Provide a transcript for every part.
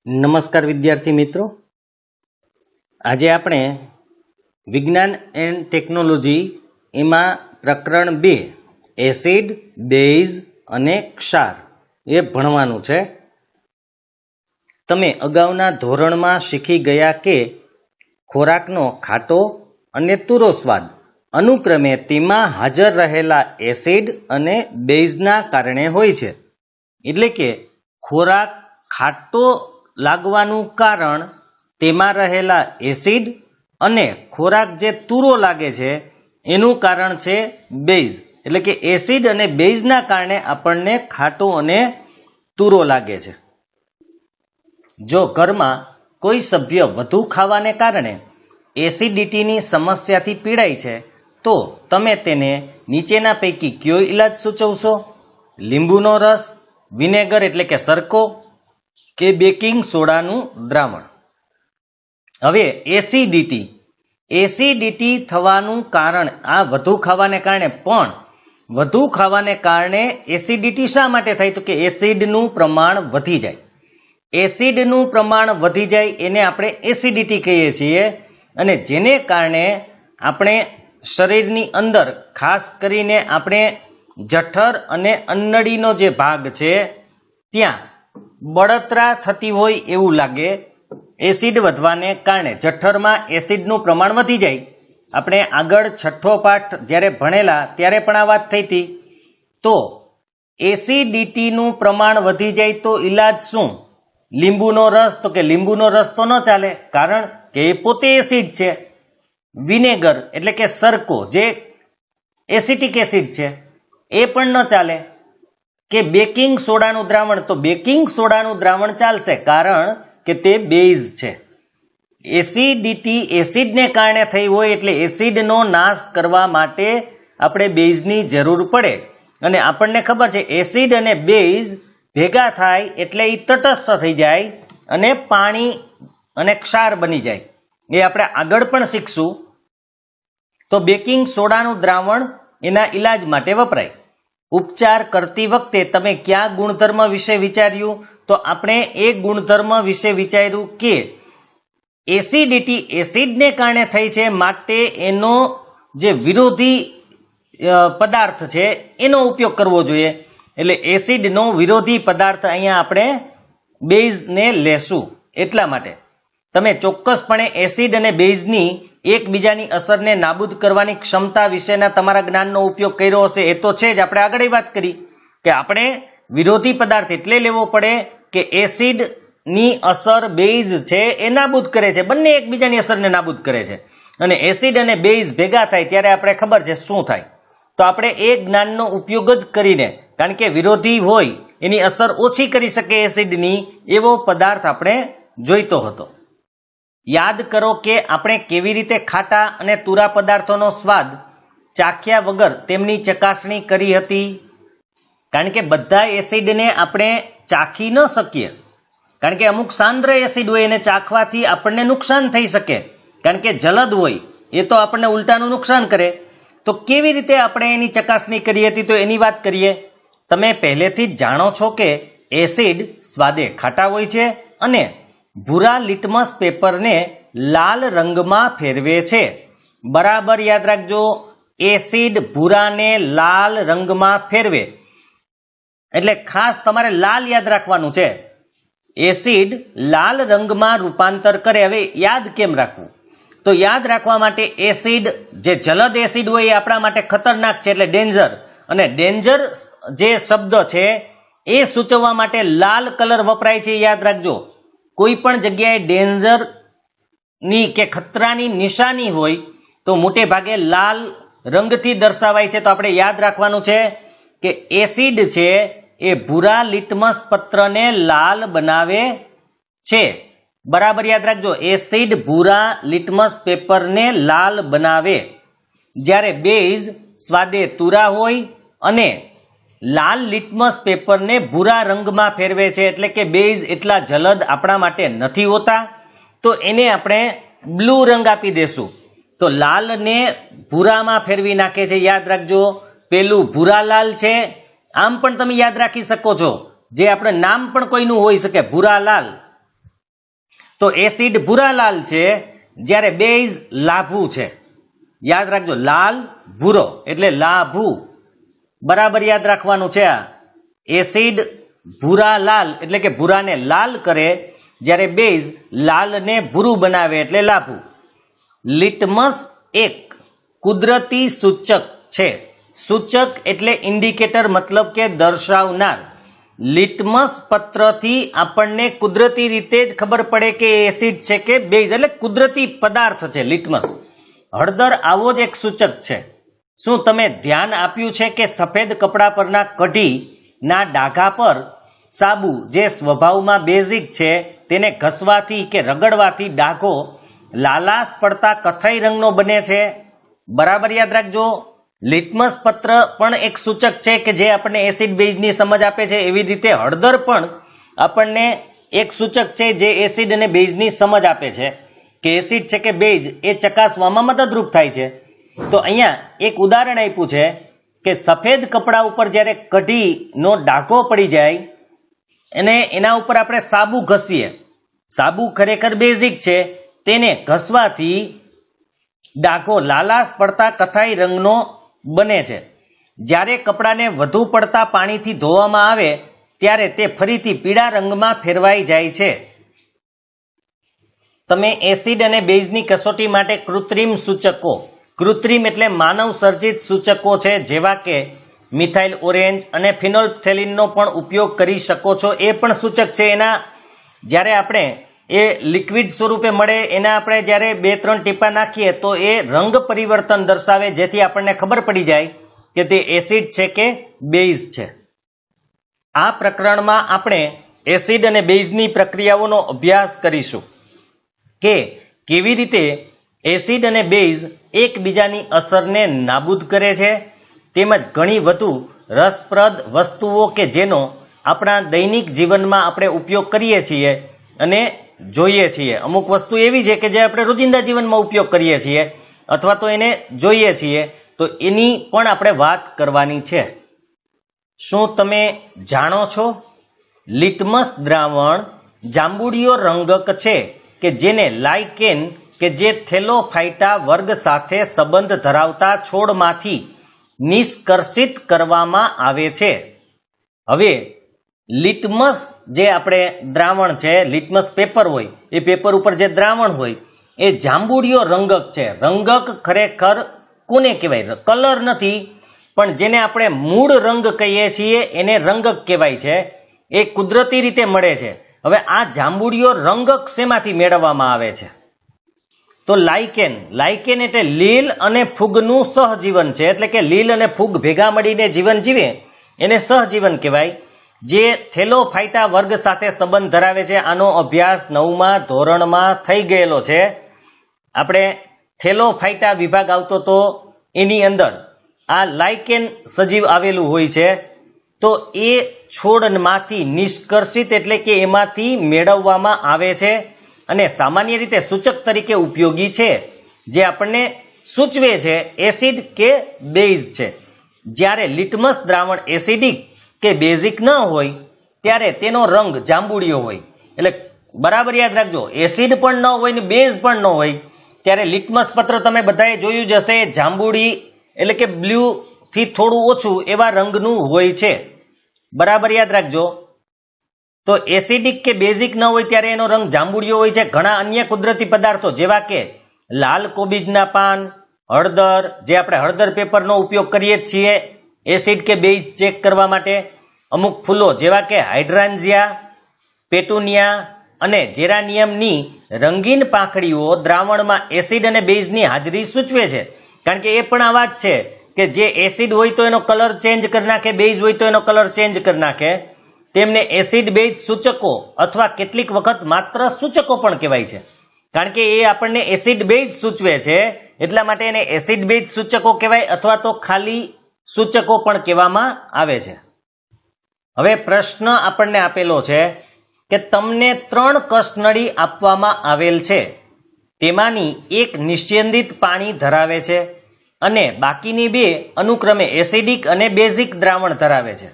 નમસ્કાર વિદ્યાર્થી મિત્રો, આજે આપણે વિજ્ઞાન એન્ડ ટેકનોલોજી એમાં પ્રકરણ 2 એસિડ, બેઝ અને ક્ષાર એ ભણવાનું છે. તમે અગાઉના ધોરણમાં શીખી ગયા કે ખોરાકનો ખાટો અને તુરો સ્વાદ અનુક્રમે તેમાં હાજર રહેલા એસિડ અને બેઝના કારણે હોય છે. એટલે કે ખોરાક ખાટો લાગવાનું કારણ તેમાં રહેલા એસિડ અને ખોરાક જે તુરો લાગે છે એનું કારણ છે બેઝ. એટલે કે એસિડ અને બેઝના કારણે આપણને ખાટો અને તુરો લાગે છે. જો ઘરમાં કોઈ સભ્ય વધુ ખાવાને કારણે એસિડિટીની સમસ્યાથી પીડાય છે તો તમે તેને નીચેના પૈકી કયો ઈલાજ સૂચવશો? લીંબુનો રસ, વિનેગર એટલે કે સરકો કે બેકિંગ સોડાનું દ્રાવણ? હવે એસિડિટી થવાનું કારણ આ વધુ ખાવાને કારણે, પણ વધુ ખાવાને કારણે એસિડિટી શા માટે થાય? તો કે એસિડનું પ્રમાણ વધી જાય. એસિડનું પ્રમાણ વધી જાય એને આપણે એસિડિટી કહીએ છીએ. અને જેને કારણે આપણે શરીરની અંદર ખાસ કરીને આપણે જઠર અને અન્નળીનો જે ભાગ છે ત્યાં બળતરા થતી હોય એવું લાગે. એસિડ વધવાને કારણે જઠરમાં એસિડનું પ્રમાણ વધી જાય. આપણે આગળ છઠ્ઠો પાઠ જ્યારે ભણેલા ત્યારે પણ આ વાત થઈ હતી. તો એસિડિટીનું પ્રમાણ વધી જાય તો ઈલાજ શું? લીંબુનો રસ, તો કે લીંબુનો રસ તો ન ચાલે, કારણ કે એ પોતે એસિડ છે. વિનેગર એટલે કે સરકો જે એસિટિક એસિડ છે એ પણ ન ચાલે. કે બેકિંગ સોડાનું દ્રાવણ, તો બેકિંગ સોડાનું દ્રાવણ ચાલશે, કારણ કે તે બેઝ છે. એસિડિટી એસિડને કારણે થઈ હોય એટલે એસિડનો નાશ કરવા માટે આપણે બેઝની જરૂર પડે. અને આપણને ખબર છે એસિડ અને બેઝ ભેગા થાય એટલે એ તટસ્થ થઈ જાય અને પાણી અને ક્ષાર બની જાય. એ આપણે આગળ પણ શીખશું. તો બેકિંગ સોડાનું દ્રાવણ એના ઈલાજ માટે વપરાય. ઉપચાર કરતી વખતે તમે કયા ગુણધર્મ વિશે વિચાર્યું? તો આપણે એ ગુણધર્મ વિશે વિચાર્યું કે એસિડિટી એસિડને કારણે થઈ છે, માટે એનો જે વિરોધી પદાર્થ છે એનો ઉપયોગ કરવો જોઈએ. એટલે એસિડનો વિરોધી પદાર્થ અહીંયા આપણે બેઝને લેશું. એટલા માટે તમે ચોક્કસપણે એસિડ અને બેઝની એકબીજાની અસરને નાબૂદ કરવાની ક્ષમતા વિશેના તમારા જ્ઞાનનો ઉપયોગ કર્યો હશે. એ તો છે જ. આપણે આગળ વાત કરી કે આપણે વિરોધી પદાર્થ એટલે લેવો પડે કે એસિડની અસર બેઝ છે એ નાબૂદ કરે છે. બંને એકબીજાની અસરને નાબૂદ કરે છે. અને એસિડ અને બેઝ ભેગા થાય ત્યારે આપણે ખબર છે શું થાય. તો આપણે એ જ્ઞાનનો ઉપયોગ જ કરીને, કારણ કે વિરોધી હોય એની અસર ઓછી કરી શકે એસિડની, એવો પદાર્થ આપણે જોઈતો હતો. યાદ કરો કે આપણે કેવી રીતે ખાટા અને તુરા પદાર્થોનો સ્વાદ ચાખ્યા વગર તેમની ચકાસણી કરી હતી. કારણ કે બધા એસિડને આપણે ચાખી ન શકીએ, કારણ કે અમુક સાંદ્ર એસિડ હોય એને ચાખવાથી આપણને નુકસાન થઈ શકે, કારણ કે જલદ હોય એ તો આપણને ઉલટાનું નુકસાન કરે. તો કેવી રીતે આપણે એની ચકાસણી કરી હતી? તો એની વાત કરીએ. તમે પહેલેથી જ જાણો છો કે એસિડ સ્વાદે ખાટા હોય છે અને ભૂરા લિટમસ પેપરને લાલ રંગમાં ફેરવે છે. બરાબર યાદ રાખજો, એસિડ ભૂરાને લાલ રંગમાં ફેરવે. એટલે ખાસ તમારે લાલ યાદ રાખવાનું છે. એસિડ લાલ રંગમાં રૂપાંતર કરે. હવે યાદ કેમ રાખવું? તો યાદ રાખવા માટે એસિડ જે જલદ એસિડ હોય એ આપણા માટે ખતરનાક છે, એટલે ડેન્જર. અને ડેન્જર જે શબ્દ છે એ સૂચવવા માટે લાલ કલર વપરાય છે. યાદ રાખજો, કોઈ પણ જગ્યાએ ડેન્જરની કે ખતરાની નિશાની હોય તો મોટે ભાગે લાલ રંગથી દર્શાવાય છે. તો આપણે યાદ રાખવાનું છે કે એસિડ છે એ ભૂરા લિટમસ પત્રને લાલ બનાવે છે. બરાબર યાદ રાખજો, એસિડ ભૂરા લિટમસ પેપરને લાલ બનાવે. જ્યારે બેઝ સ્વાદે તુરા હોય અને લાલ લિટમસ પેપરને ભૂરા રંગમાં ફેરવે છે. એટલે કે બેઝ એટલા જલદ આપણા માટે નથી હોતા, તો એને આપણે બ્લુ રંગ આપી દેશું. તો લાલને ભૂરામાં ફેરવી નાખે છે. યાદ રાખજો, પેલું ભૂરા લાલ છે. આમ પણ તમે યાદ રાખી શકો છો, જે આપણે નામ પણ કોઈનું હોઈ શકે, ભૂરા લાલ. તો એસિડ ભૂરા લાલ છે, જ્યારે બેઝ લાભુ છે. યાદ રાખજો, લાલ ભૂરો એટલે લાભુ, બરાબર યાદ રાખવાનું છે. આ એસિડ ભૂરા લાલ એટલે કે ભૂરાને લાલ કરે, જ્યારે બેઝ લાલને ભૂરું બનાવે એટલે લાભુ. લિટમસ એક કુદરતી સૂચક છે. સૂચક એટલે ઇન્ડિકેટર, મતલબ કે દર્શાવનાર. લિટમસ પત્રથી આપણને કુદરતી રીતે જ ખબર પડે કે એસિડ છે કે બેઝ, એટલે કુદરતી પદાર્થ છે લિટમસ. હળદર આવો જ એક સૂચક છે. શું તમે ધ્યાન આપ્યું છે કે સફેદ કપડા પરના કઢીના ડાઘા પર સાબુ જે સ્વભાવમાં બેઝિક છે તેને ઘસવાથી કે રગડવાથી ડાઘો લાલાશ પડતા કથ્થઈ રંગનો બને છે? બરાબર યાદ રાખજો. લિટમસ પત્ર પણ એક સૂચક છે કે જે આપણને એસિડ બેઝની સમજ આપે છે. એવી રીતે હળદર પણ આપણને એક સૂચક છે જે એસિડ અને બેઝની સમજ આપે છે કે એસિડ છે કે બેઝ એ ચકાસવામાં મદદરૂપ થાય છે. તો અહીંયા એક ઉદાહરણ આપ્યું છે કે સફેદ કપડા ઉપર જ્યારે કઢીનો ડાઘો પડી જાય અને એના ઉપર આપણે સાબુ ઘસીએ, સાબુ ખરેખર બેઝિક છે, તેને ઘસવાથી ડાઘો લાલાશ પડતા કથ્થાઈ રંગનો બને છે. જ્યારે કપડાને વધુ પડતા પાણીથી ધોવામાં આવે ત્યારે તે ફરીથી પીળા રંગમાં ફેરવાઈ જાય છે. તમે એસિડ અને બેઝની કસોટી માટે કૃત્રિમ સૂચકો, કૃત્રિમ એટલે માનવ સર્જિત સૂચકો છે, જેવા કે મિથાઇલ ઓરેન્જ અને ફિનોલ્ફથેલિનનો પણ ઉપયોગ કરી શકો છો. એ પણ સૂચક છે. એના જ્યારે આપણે એ લિક્વિડ સ્વરૂપે મળે એના આપણે જ્યારે 2-3 ટીપા નાખીએ તો એ રંગ પરિવર્તન દર્શાવે, જેથી આપણને ખબર પડી જાય કે તે એસિડ છે કે બેઝ છે. આ પ્રકરણમાં આપણે એસિડ અને બેઝની પ્રક્રિયાઓનો અભ્યાસ કરીશું કે કેવી રીતે એસિડ અને બેઝ એકબીજાની અસરને નાબૂદ કરે છે, તેમજ ઘણી વધુ રસપ્રદ વસ્તુઓ કે જેનો આપણા દૈનિક જીવનમાં આપણે ઉપયોગ કરીએ છીએ અને જોઈએ છીએ. અમુક વસ્તુ એવી છે કે જે આપણે રોજિંદા જીવનમાં ઉપયોગ કરીએ છીએ અથવા તો એને જોઈએ છીએ, તો એની પણ આપણે વાત કરવાની છે. શું તમે જાણો છો લિટમસ દ્રાવણ જાંબુડિયો રંગક છે કે જેને લાઇકેન કે જે થેલોફાઇટા વર્ગ સાથે સંબંધ ધરાવતા છોડમાંથી નિષ્કર્ષિત કરવામાં આવે છે. હવે લિટમસ જે આપણે દ્રાવણ છે, લિટમસ પેપર હોય, એ પેપર ઉપર જે દ્રાવણ હોય એ જાંબુડિયો રંગક છે. રંગક ખરેખર કોને કહેવાય? કલર નથી, પણ જેને આપણે મૂળ રંગ કહીએ છીએ એને રંગક કહેવાય છે. એ કુદરતી રીતે મળે છે. હવે આ જાંબુડિયો રંગક શેમાંથી મેળવવામાં આવે છે? તો લાઇકેન. લાઇકેન એટલે લીલ અને ફૂગનું સહજીવન છે, એટલે કે લીલ અને ફૂગ ભેગા મળીને જીવન જીવે એને સહજીવન કહેવાય, જે થેલોફાઇટા વર્ગ સાથે સંબંધ ધરાવે છે. આનો અભ્યાસ 9મા ધોરણમાં થઈ ગયેલો છે. આપણે થેલોફાઇટા વિભાગ આવતો તો એની અંદર આ લાઇકેન સજીવ આવેલું હોય છે. તો એ છોડમાંથી નિષ્કર્ષિત એટલે કે એમાંથી મેળવવામાં આવે છે અને સામાન્ય રીતે સૂચક તરીકે ઉપયોગી છે, જે આપણને સૂચવે છે એસિડ કે બેઝ છે. જ્યારે લિટમસ દ્રાવણ એસિડિક કે બેઝિક ન હોય ત્યારે તેનો રંગ જાંબુડિયો હોય. એટલે બરાબર યાદ રાખજો, એસિડ પણ ન હોય ને બેઝ પણ ન હોય ત્યારે લિટમસ પત્ર તમે બધાએ જોયું જ હશે, જાંબુડી એટલે કે બ્લુ થી થોડું ઓછું એવા રંગનું હોય છે. બરાબર યાદ રાખજો. તો એસિડિક કે બેઝિક ન હોય ત્યારે એનો રંગ જાંબુડિયો હોય છે. ઘણા અન્ય કુદરતી પદાર્થો જેવા કે લાલ કોબીજના પાન, હળદર, જે આપણે હળદર પેપરનો ઉપયોગ કરીએ છીએ એસિડ કે બેઝ ચેક કરવા માટે, અમુક ફૂલો જેવા કે હાઇડ્રાન્ઝિયા, પેટુનિયા અને જેરાનિયમની રંગીન પાંખડીઓ દ્રાવણમાં એસિડ અને બેઝની હાજરી સૂચવે છે. કારણ કે એ પણ આ વાત છે કે જે એસિડ હોય તો એનો કલર ચેન્જ કરી નાખે, બેઝ હોય તો એનો કલર ચેન્જ કરી નાખે. તેમને એસિડ બેઝ સૂચકો અથવા કેટલીક વખત માત્ર સૂચકો પણ કહેવાય છે. કારણ કે એ આપણને એસિડ બેઝ સૂચવે છે, એટલા માટે એને એસિડ બેઝ સૂચકો કહેવાય અથવા તો ખાલી સૂચકો પણ કહેવામાં આવે છે. હવે પ્રશ્ન આપણને આપેલો છે કે તમને 3 કસનળી આપવામાં આવેલ છે, તેમાંની એક નિસ્યંદિત પાણી ધરાવે છે અને બાકીની 2 અનુક્રમે એસિડિક અને બેઝિક દ્રાવણ ધરાવે છે.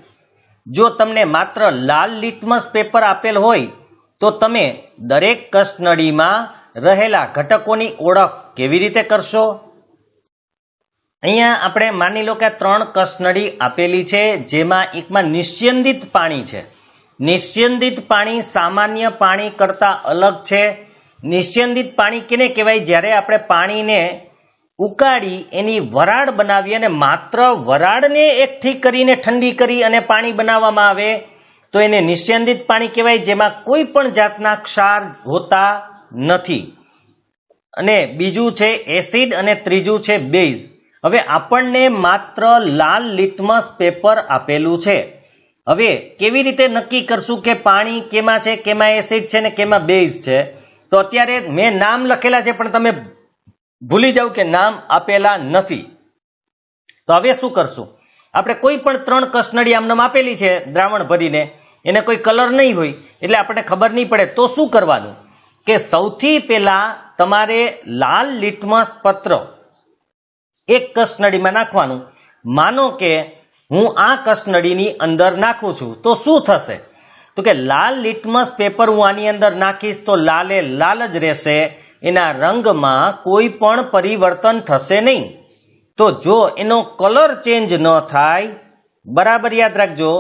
જો તમને માત્ર લાલ લિટમસ પેપર આપેલ હોય તો તમે દરેક કસનળીમાં રહેલા ઘટકોની ઓળખ કેવી રીતે કરશો? અહીંયા આપણે માની લો કે 3 કસનળી આપેલી છે, જેમાં એકમાં નિસ્યંદિત પાણી છે. નિસ્યંદિત પાણી સામાન્ય પાણી કરતા અલગ છે. નિસ્યંદિત પાણી કેને કહેવાય? જ્યારે આપણે પાણીને ઉકાળી એની વરાળ બનાવી અને માત્ર વરાળને એકઠી કરીને ઠંડી કરી અને પાણી બનાવવામાં આવે તો એને નિસ્યંદિત પાણી કહેવાય, જેમાં કોઈ પણ જાતના ક્ષાર હોતા નથી. અને બીજું છે એસિડ અને ત્રીજું છે બેઝ. હવે આપણને માત્ર લાલ લિટમસ પેપર આપેલું છે. હવે કેવી રીતે નક્કી કરશું કે પાણી કેમાં છે, કેમાં એસિડ છે ને કેમાં બેઝ છે? તો અત્યારે મેં નામ લખેલા છે પણ તમે ભૂલી જાવ કે નામ આપેલા નથી. તો હવે શું કરશું? આપણે કોઈ પણ 3 કસનળી આમનામ આપેલી છે દ્રાવણ ભરીને, એને કોઈ કલર નહીં હોય એટલે આપણને ખબર નહીં પડે. તો શું કરવાનું કે સૌથી પહેલા તમારે લાલ લિટમસ પત્ર એક કસનળીમાં નાખવાનું. માનો કે હું આ કસનળીની અંદર નાખું છું તો શું થશે? તો કે લાલ લિટમસ પેપર હું આની અંદર નાખીશ તો લાલે લાલ જ રહેશે, એના રંગમાં કોઈ પણ પરિવર્તન થશે નહીં. તો જો એનો કલર ચેન્જ ન થાય, બરાબર યાદ રાખજો,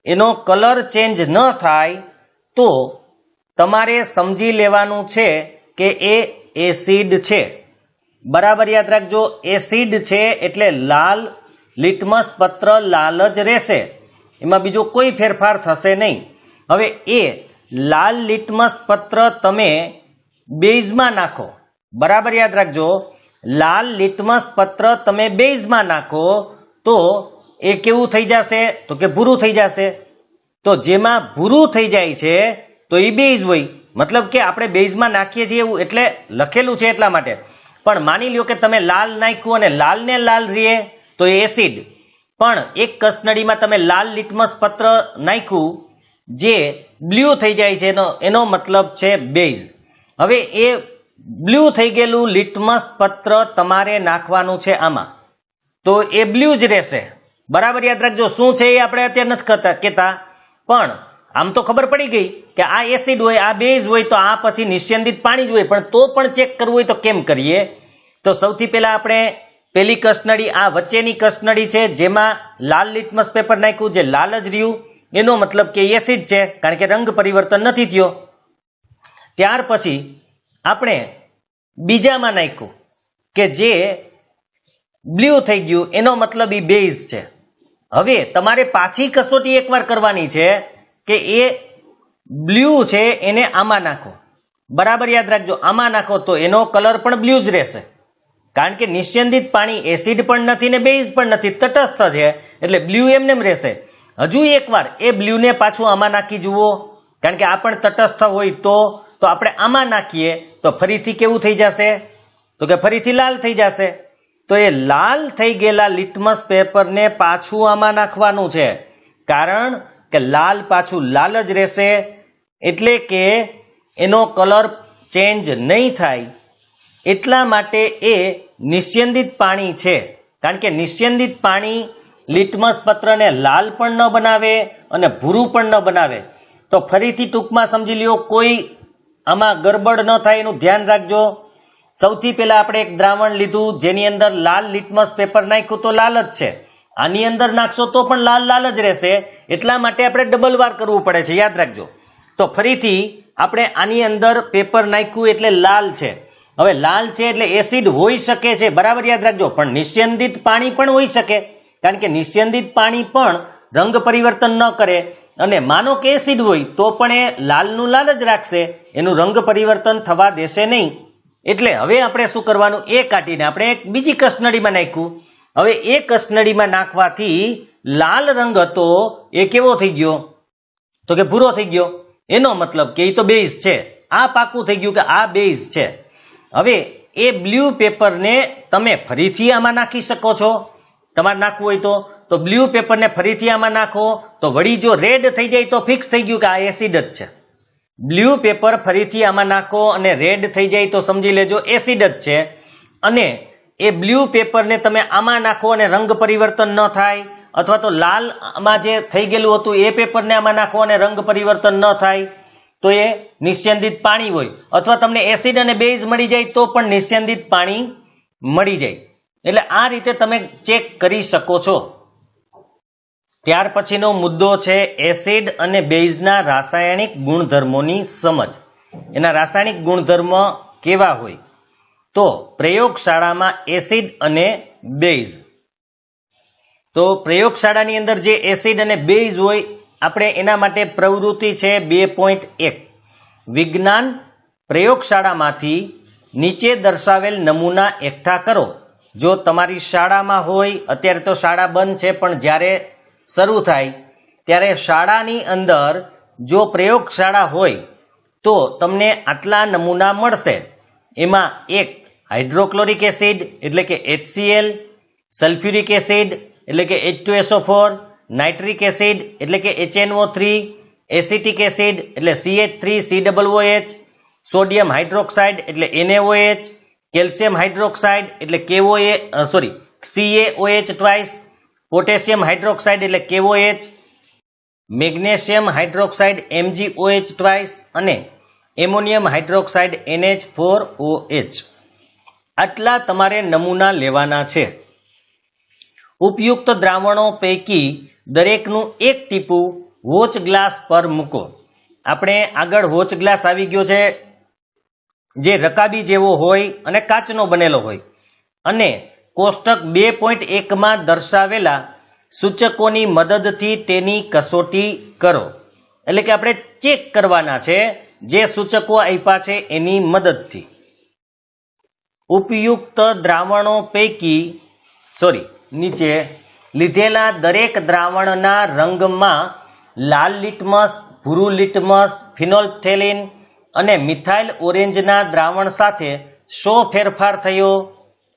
એનો કલર ચેન્જ ન થાય તો તમારે સમજી લેવાનું છે કે એ એસિડ છે. બરાબર યાદ રાખજો, એસિડ છે એટલે લાલ લિટમસ પત્ર લાલ જ રહેશે, એમાં બીજો કોઈ ફેરફાર થશે નહીં. હવે એ લાલ લિટમસ પત્ર તમે બેઝમાં નાખો. બરાબર યાદ રાખજો, લાલ લિટમસ પત્ર તમે બેઝમાં નાખો તો એ કેવું થઈ જશે? તો કે ભૂરું થઈ જશે. તો જેમાં ભૂરું થઈ જાય છે તો એ બેઝ હોય, મતલબ કે આપણે બેઝમાં નાખીએ છીએ એવું એટલે લખેલું છે એટલા માટે. પણ માની લ્યો કે તમે લાલ નાખ્યું અને લાલ ને લાલ રહે તો એ એસિડ. પણ એક કસનળીમાં તમે લાલ લિટમસ પત્ર નાખ્યું જે બ્લુ થઈ જાય છે એનો મતલબ છે બેઝ. હવે એ બ્લુ થઈ ગયેલું લિટમસ પત્ર તમારે નાખવાનું છે આમાં, તો એ બ્લુ જ રહેશે. બરાબર યાદ રાખજો, શું છે એ આપણે અત્યારે નથી કહેતા, પણ આમ તો ખબર પડી ગઈ કે આ એસિડ હોય, આ બેઝ હોય તો આ પછી નિસ્યંદિત પાણી જ હોય. પણ તો પણ ચેક કરવું હોય તો કેમ કરીએ? તો સૌથી પહેલા આપણે પેલી કસનળી, આ વચ્ચેની કસનળી છે જેમાં લાલ લિટમસ પેપર નાખ્યું, જે લાલ જ રહ્યું, એનો મતલબ કે એસિડ છે, કારણ કે રંગ પરિવર્તન નથી થયો. ત્યાર પછી આપણે બીજામાં નાખ્યું કે જે બ્લુ થઈ ગયું, એનો મતલબ એ બેઝ છે. હવે તમારે પાછી કસોટી એકવાર કરવાની છે કે એ બ્લુ છે એને આમાં નાખો. બરાબર યાદ રાખજો, આમાં નાખો તો એનો કલર પણ બ્લુ જ રહેશે, કારણ કે નિસ્યંદિત પાણી એસિડ પણ નથી ને બેઝ પણ નથી, તટસ્થ છે એટલે બ્લુ એમને રહેશે. હજુ એકવાર એ બ્લુને પાછું આમાં નાખી જુઓ, કારણ કે આ પણ તટસ્થ હોય તો આપણે આમાં નાખીએ તો ફરીથી કેવું થઈ જશે? તો કે ફરીથી લાલ થઈ જશે. તો એ લાલ થઈ ગયેલા લિટમસ પેપરને પાછું આમાં નાખવાનું છે, કારણ કે લાલ પાછું લાલ જ રહેશે, એટલે કે એનો કલર ચેન્જ નહીં થાય. એટલા માટે એ નિસ્યંદિત પાણી છે, કારણ કે નિસ્યંદિત પાણી લિટમસ પત્રને લાલ પણ ન બનાવે અને ભૂરું પણ ન બનાવે. તો ફરીથી ટૂંકમાં સમજી લ્યો, કોઈ આમાં ગડબડ ન થાય એનું ધ્યાન રાખજો. સૌથી પહેલા આપણે એક દ્રાવણ લીધું જેની અંદર લાલ લિટમસ પેપર નાખ્યું તો લાલ જ છે, આની અંદર નાખશો તો પણ લાલ લાલ જ રહેશે, એટલા માટે આપણે ડબલ વાર કરવું પડે છે, યાદ રાખજો. તો ફરીથી આપણે આની અંદર પેપર નાખ્યું એટલે લાલ છે. હવે લાલ છે એટલે એસિડ હોઈ શકે છે, બરાબર યાદ રાખજો, પણ નિસ્યંદિત પાણી પણ હોઈ શકે, કારણ કે નિસ્યંદિત પાણી પણ રંગ પરિવર્તન ન કરે. અને માનો કે એસિડ હોય તો પણ એ લાલનું લાલ જ રાખશે, એનું રંગ પરિવર્તન થવા દેશે નહીં. એટલે હવે આપણે શું કરવાનું? એ કાઢીને આપણે એક બીજી કસનળીમાં નાખ્યું. હવે એ કસનળીમાં નાખવાથી લાલ રંગ હતો એ કેવો થઈ ગયો? તો કે ભૂરો થઈ ગયો. એનો મતલબ કે એ તો બેઝ છે, આ પાકું થઈ ગયું કે આ બેઝ છે. હવે એ બ્લુ પેપરને તમે ફરીથી આમાં નાખી શકો છો, તમારે નાખવું હોય તો બ્લુ પેપરને ફરીથી આમાં નાખો તો વળી જો રેડ થઈ જાય તો ફિક્સ થઈ ગયું કે આ એસિડ જ છે. બ્લુ પેપર ફરીથી આમાં નાખો અને રેડ થઈ જાય તો સમજી લેજો એસિડ જ છે. અને એ બ્લુ પેપરને તમે આમાં નાખો અને રંગ પરિવર્તન ન થાય, અથવા તો લાલ આમાં જે થઈ ગયેલું હતું એ પેપરને આમાં નાખો અને રંગ પરિવર્તન ન થાય, તો એ નિસ્યંદિત પાણી હોય, અથવા તમને એસિડ અને બેઝ મળી જાય તો પણ નિસ્યંદિત પાણી મળી જાય. એટલે આ રીતે તમે ચેક કરી શકો છો. ત્યાર પછીનો મુદ્દો છે એસિડ અને બેઝના રાસાયણિક ગુણધર્મોની સમજ. એના રાસાયણિક ગુણધર્મ કેવા હોય? તો પ્રયોગશાળામાં એસિડ અને બેઝ. તો પ્રયોગશાળાની અંદર જે એસિડ અને બેઝ હોય, આપણે એના માટે પ્રવૃત્તિ છે 2.1. વિજ્ઞાન પ્રયોગશાળામાંથી નીચે દર્શાવેલ નમૂના એકઠા કરો. જો તમારી શાળામાં હોય, અત્યારે તો શાળા બંધ છે, પણ જ્યારે શરૂ થાય ત્યારે શાળાની અંદર જો પ્રયોગશાળા હોય તો તમને આટલા નમૂના મળશે. એમાં એક હાઇડ્રોક્લોરિક એસિડ એટલે કે HCl, સલ્ફ્યુરિક એસિડ એટલે કે H2SO4, નાઇટ્રિક એસિડ એટલે કે HNO3, એસિટિક એસિડ એટલે CH3COOH, સોડિયમ હાઇડ્રોક્સાઇડ એટલે NaOH, કેલ્શિયમ હાઇડ્રોક્સાઇડ એટલે CaOH ટ્વાઇસ, પોટેશિયમ હાઇડ્રોક્સાઇડ એટલે KOH, magnesium hydroxide MgOH twice અને એમોનિયમ હાઇડ્રોક્સાઇડ NH4OH. આટલા તમારે નમૂના લેવાના છે. ઉપયુક્ત દ્રાવણો પૈકી દરેકનું એક ટીપું વોચ ગ્લાસ પર મૂકો. આપણે આગળ વોચ ગ્લાસ આવી ગયો છે, જે રકાબી જેવો હોય અને કાચનો બનેલો હોય, અને કોષ્ટક 2.1 માં દર્શાવેલા સૂચકોની મદદથી તેની કસોટી કરો. એટલે કે આપણે ચેક કરવાના છે જે સૂચકો આપ્યા છે એની મદદથી. ઉપયુક્ત દ્રાવણો પૈકી નીચે લીધેલા દરેક દ્રાવણના રંગમાં લાલ લિટમસ, ભૂરું લિટમસ, ફિનોલ્ફથેલિન અને મિથાઇલ ઓરેન્જના દ્રાવણ સાથે શો ફેરફાર થયો?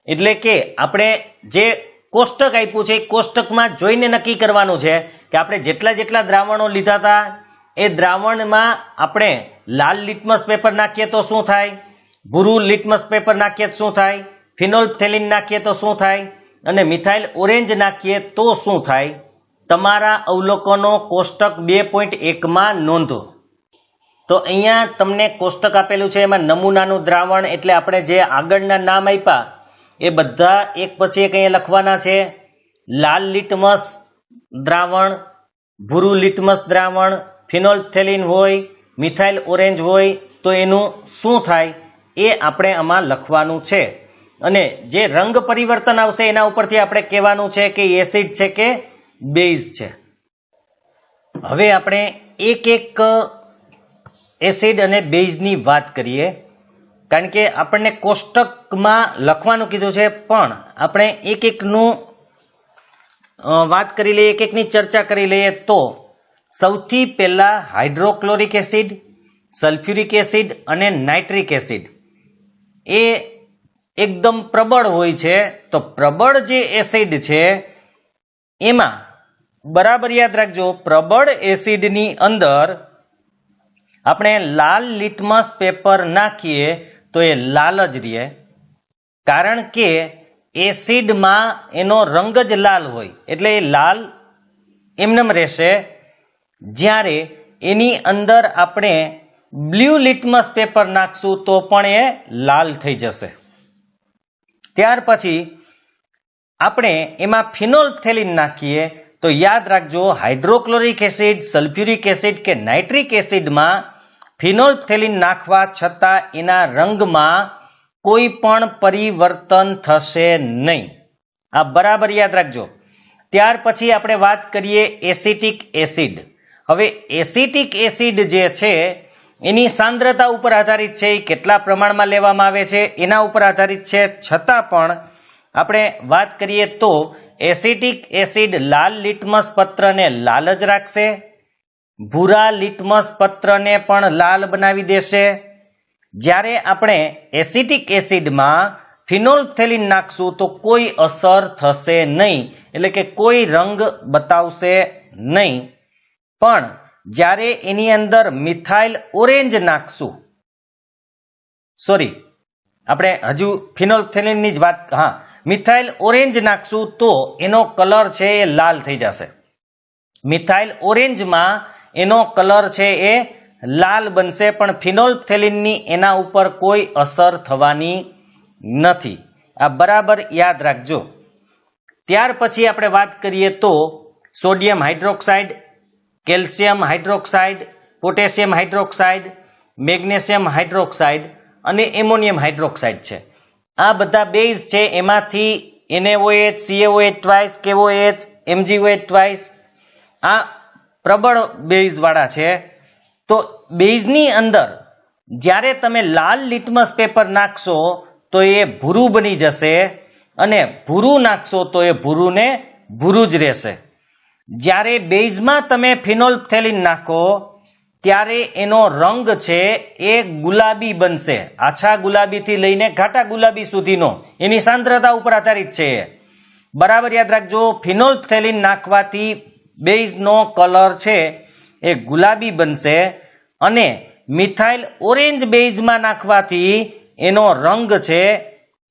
એટલે કે આપણે જે કોષ્ટક આપ્યું છે એ કોષ્ટકમાં જોઈને નક્કી કરવાનું છે કે આપણે જેટલા દ્રાવણો લીધા હતા એ દ્રાવણમાં આપણે લાલ લિટમસ પેપર નાખીએ તો શું થાય, ભૂરું લિટમસ પેપર નાખીએ તો શું થાય, ફિનોલ્ફથેલિન નાખીએ તો શું થાય, અને મિથાઇલ ઓરેન્જ નાખીએ તો શું થાય. તમારા અવલોકનો કોષ્ટક 2.1 માં નોંધો. તો અહીંયા તમને કોષ્ટક આપેલું છે, એમાં નમૂનાનું દ્રાવણ એટલે આપણે જે આગળના નામ આપ્યા એ બધા એક પછી એક અહીંયા લખવાના છે. લાલ લિટમસ દ્રાવણ, ભૂરું લિટમસ દ્રાવણ, ફિનોલ્ફથેલિન હોય, મિથાઇલ ઓરેન્જ હોય તો એનું શું થાય એ આપણે આમાં લખવાનું છે. અને જે રંગ પરિવર્તન આવશે એના ઉપરથી આપણે કહેવાનું છે કે એસિડ છે કે બેઝ છે. હવે આપણે એક એક એસિડ અને બેઝની વાત કરીએ, કારણ કે આપણને કોષ્ટકમાં લખવાનું કીધું છે, પણ આપણે એક એકનું વાત કરી લઈએ, એક એકની ચર્ચા કરી લઈએ. તો સૌથી પહેલા હાઇડ્રોક્લોરિક એસિડ, સલ્ફ્યુરિક એસિડ અને નાઇટ્રિક એસિડ એ એકદમ પ્રબળ હોય છે. તો પ્રબળ જે એસિડ છે એમાં બરાબર યાદ રાખજો, પ્રબળ એસિડની અંદર આપણે લાલ લિટમસ પેપર નાખીએ તો એ લાલ જ રહે, કારણ કે એસિડમાં એનો રંગ જ લાલ હોય એટલે એ લાલ એમનેમ રહેશે. જ્યારે એની અંદર આપણે બ્લુ લિટમસ પેપર નાખશું તો પણ એ લાલ થઈ જશે. ત્યાર પછી આપણે એમાં ફિનોલ્ફથેલિન નાખીએ તો યાદ રાખજો, હાઇડ્રોક્લોરિક એસિડ, સલ્ફ્યુરિક એસિડ કે નાઇટ્રિક એસિડમાં ફિનોલ્ફથેલિન નાખવા છતાં એના રંગમાં કોઈ પણ પરિવર્તન થશે નહીં. આ બરાબર યાદ રાખજો. ત્યાર પછી આપણે વાત કરીએ એસિટિક એસિડ. હવે એસિટિક એસિડ જે છે એની સાંદ્રતા ઉપર આધારિત છે, એ કેટલા પ્રમાણમાં લેવામાં આવે છે એના ઉપર આધારિત છે. છતાં પણ આપણે વાત કરીએ તો એસિટિક એસિડ લાલ લિટમસ પત્રને લાલ જ રાખશે, ભૂરા લિટમસ પત્રને પણ લાલ બનાવી દેશે. જ્યારે આપણે એસિટિક એસિડમાં ફિનોલ્ફથેલિન નાખશું તો કોઈ અસર થશે નહીં, એટલે કે કોઈ રંગ બતાવશે નહીં. પણ જ્યારે એની અંદર મિથાઇલ ઓરેન્જ નાખશું, આપણે હજુ ફિનોલ્ફથેલિનની જ વાત, મિથાઇલ ઓરેન્જ નાખશું તો એનો કલર છે એ લાલ થઈ જશે. મિથાઇલ ઓરેન્જમાં એનો કલર છે એ લાલ બનશે, પણ ફિનોલ્ફથેલિનની એના ઉપર કોઈ અસર થવાની નથી. આ બરાબર યાદ રાખજો. ત્યાર પછી આપણે વાત કરીએ તો sodium hydroxide, calcium hydroxide, potassium hydroxide, magnesium hydroxide અને એમોનિયમ હાઇડ્રોક્સાઇડ છે. આ બધા બેઝ છે. એમાંથી NaOH, CaOH twice, KOH, MgOH twice આ પ્રબળ બેઝ વાળા છે. તો બેઝની અંદર જ્યારે તમે લાલ લિટમસ પેપર નાખશો તો એ ભૂરું બની જશે, અને ભૂરું નાખશો તો એ ભૂરું ને ભૂરું જ રહેશે. જ્યારે બેઝમાં તમે ફિનોલ્ફથેલિન નાખો ત્યારે એનો રંગ છે એ ગુલાબી બનશે. આછા ગુલાબીથી લઈને ઘાટા ગુલાબી સુધીનો એની સાંદ્રતા ઉપર આધારિત છે. બરાબર યાદ રાખજો. ફિનોલ્ફથેલિન નાખવાથી બેઝનો કલર છે એ ગુલાબી બનશે, અને મિથાઇલ ઓરેન્જ બેઝમાં નાખવાથી એનો રંગ છે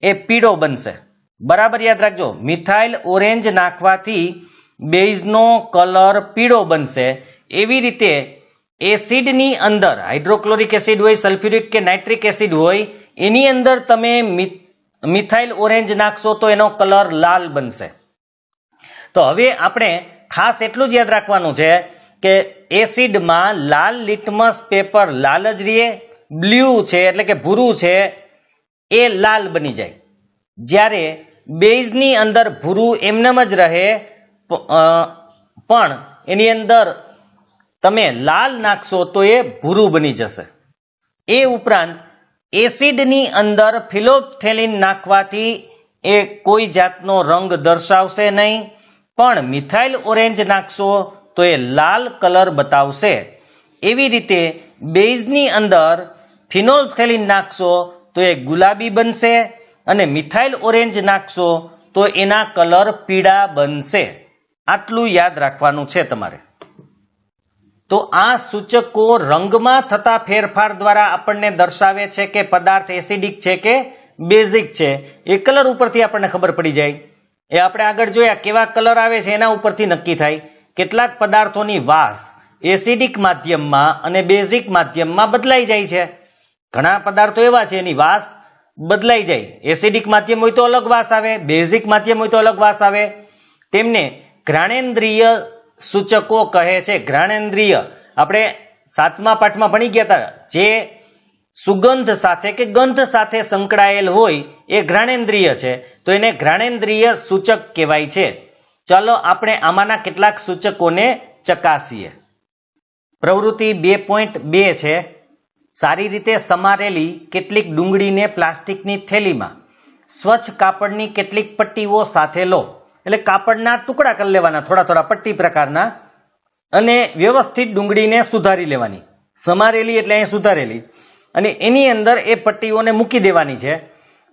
એ પીળો બનશે. બરાબર યાદ રાખજો. મિથાઇલ ઓરેન્જ નાખવાથી બેઝનો કલર પીળો બનશે. એવી રીતે એસિડની અંદર હાઇડ્રોક્લોરિક એસિડ હોય, સલ્ફ્યુરિક કે નાઇટ્રિક એસિડ હોય, એની અંદર તમે મિથાઇલ ઓરેન્જ નાખશો તો એનો કલર લાલ બનશે. તો હવે આપણે ખાસ એટલું જ યાદ રાખવાનું છે કે એસિડમાં લાલ લિટમસ પેપર લાલ જ રહે, બ્લુ છે એટલે કે ભૂરું છે એ લાલ બની જાય. જ્યારે બેઝની અંદર ભૂરું એમનેમ જ રહે, પણ એની અંદર તમે લાલ નાખશો તો એ ભૂરું બની જશે. એ ઉપરાંત એસિડની અંદર ફિનોલ્ફથેલિન નાખવાથી એ કોઈ જાતનો રંગ દર્શાવશે નહીં, પણ મિથાઇલ ઓરેન્જ નાખશો તો એ લાલ કલર બતાવશે. એવી રીતે બેઝની અંદર ફિનોલ્ફથેલિન નાખશો તો એ ગુલાબી બનશે, અને મિથાઇલ ઓરેન્જ નાખશો તો એના કલર પીળા બનશે. આટલું યાદ રાખવાનું છે તમારે. તો આ સૂચકો રંગમાં થતા ફેરફાર દ્વારા આપણને દર્શાવે છે કે પદાર્થ એસિડિક છે કે બેઝિક છે. એ કલર ઉપરથી આપણને ખબર પડી જાય. એ આપણે આગળ જોયા કેવા કલર આવે છે એના ઉપરથી નક્કી થાય. કેટલાક પદાર્થોની વાસ એસિડિક માધ્યમમાં અને બેઝિક માધ્યમમાં બદલાઈ જાય છે. ઘણા પદાર્થો એવા છે એની વાસ બદલાઈ જાય. એસિડિક માધ્યમ હોય તો અલગ વાસ આવે, બેઝિક માધ્યમ હોય તો અલગ વાસ આવે. તેમને ઘ્રાણેન્દ્રિય સૂચકો કહે છે. ઘ્રાણેન્દ્રિય આપણે 7મા પાઠમાં ભણી ગયા હતા. જે સુગંધ સાથે કે ગંધ સાથે સંકળાયેલ હોય એ ઘ્રાણેન્દ્રિય છે, તો એને ઘ્રાણેન્દ્રિય સૂચક કહેવાય છે. ચાલો આપણે આમાંના કેટલાક સૂચકોને ચકાસીએ. પ્રવૃત્તિ 2.2 છે. સારી રીતે સમારેલી કેટલીક ડુંગળીને પ્લાસ્ટિકની થેલીમાં સ્વચ્છ કાપડની કેટલીક પટ્ટીઓ સાથે લો. એટલે કાપડના ટુકડા કરી લેવાના, થોડા થોડા પટ્ટી પ્રકારના, અને વ્યવસ્થિત ડુંગળીને સુધારી લેવાની. સમારેલી એટલે અહીં સુધારેલી, અને એની અંદર એ પટ્ટીઓને મૂકી દેવાની છે.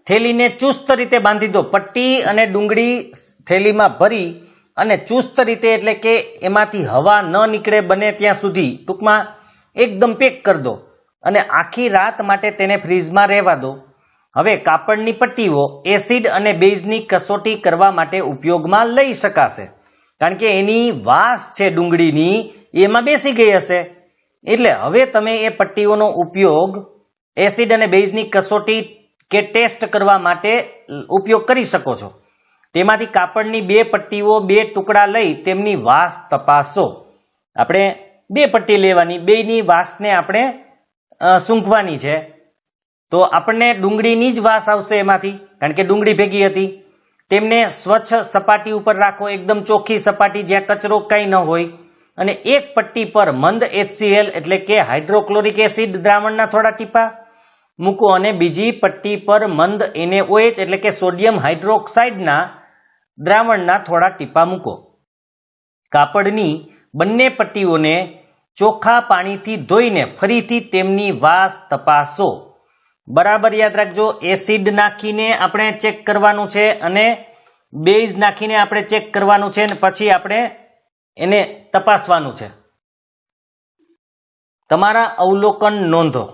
થેલીને ચુસ્ત રીતે બાંધી દો. પટ્ટી અને ડુંગળી થેલીમાં ભરી અને ચુસ્ત રીતે, એટલે કે એમાંથી હવા ન નીકળે બને ત્યાં સુધી ટૂંકમાં એકદમ પેક કરી દો, અને આખી રાત માટે તેને ફ્રીજમાં રહેવા દો. હવે કાપડની પટ્ટીઓ એસિડ અને બેઝની કસોટી કરવા માટે ઉપયોગમાં લઈ શકાશે, કારણ કે એની વાસ છે ડુંગળીની એમાં બેસી ગઈ હશે. એટલે હવે તમે એ પટ્ટીઓનો ઉપયોગ એસિડ અને બેઝની કસોટી કે ટેસ્ટ કરવા માટે ઉપયોગ કરી શકો છો. તેમાંથી કાપડની 2 પટ્ટીઓ 2 ટુકડા લઈ તેમની વાસ તપાસો. આપણે 2 પટ્ટી લેવાની, બેની વાસને આપણે સૂંઘવાની છે. તો આપણને ડુંગળીની જ વાસ આવશે એમાંથી, કારણ કે ડુંગળી ભેગી હતી. તેમને સ્વચ્છ સપાટી ઉપર રાખો, એકદમ ચોખ્ખી સપાટી જ્યાં કચરો કંઈ ન હોય, અને એક પટ્ટી પર મંદ HCl એટલે કે હાઇડ્રોક્લોરિક એસિડ દ્રાવણના થોડા ટીપા મૂકો, અને બીજી પટ્ટી પર મંદ NaOH એટલે કે સોડિયમ હાઇડ્રોક્સાઇડના દ્રાવણના થોડા ટીપા મૂકો. કાપડની બંને પટ્ટીઓને ચોખ્ખા પાણીથી ધોઈને ફરીથી તેમની વાસ તપાસો. બરાબર યાદ રાખજો. એસિડ નાખીને આપણે ચેક કરવાનું છે, અને બેઝ નાખીને આપણે ચેક કરવાનું છે, અને પછી આપણે એને તપાસવાનું છે. તમારા અવલોકન નોંધો.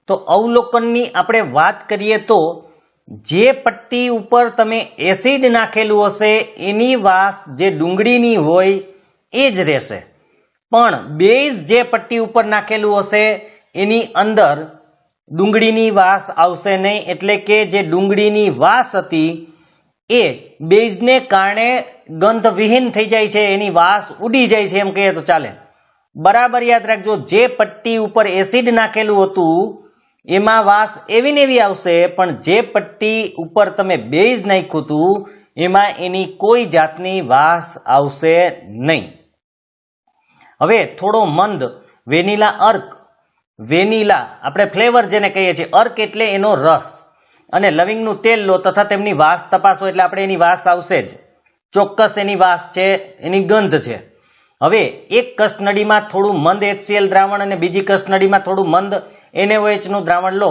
તો અવલોકનની આપણે વાત કરીએ તો જે પટ્ટી ઉપર તમે એસિડ નાખેલું હશે એની વાસ જે ડુંગળીની હોય એ જ રહેશે. પણ બેઝ જે પટ્ટી ઉપર નાખેલું હશે એની અંદર ડુંગળીની વાસ આવશે નહીં, એટલે કે જે ડુંગળીની વાસ હતી એ બેઝને કારણે ગંધવિહીન થઈ જાય છે, એની વાસ ઉડી જાય છે એમ કહીએ તો ચાલે. બરાબર યાદ રાખજો, જે પટ્ટી ઉપર એસિડ નાખેલું હતું એમાં વાસ એવી ને એવી આવશે, પણ જે પટ્ટી ઉપર તમે બેઝ નાખ્યું હતું એમાં એની કોઈ જાતની વાસ આવશે નહીં. હવે થોડો મંદ વેનીલા અર્ક, વેનીલા આપણે ફ્લેવર જેને કહીએ છીએ, અર્ક એટલે એનો રસ, અને લવિંગનું તેલ લો તથા તેમની વાસ તપાસો એટલે આપણે એની વાસ આવશે જ, ચોક્કસ એની વાસ છે, એની ગંધ છે. હવે એક કસનળીમાં થોડું મંદ HCl દ્રાવણ અને બીજી કસનળીમાં થોડું મંદ NaOH નું દ્રાવણ લો.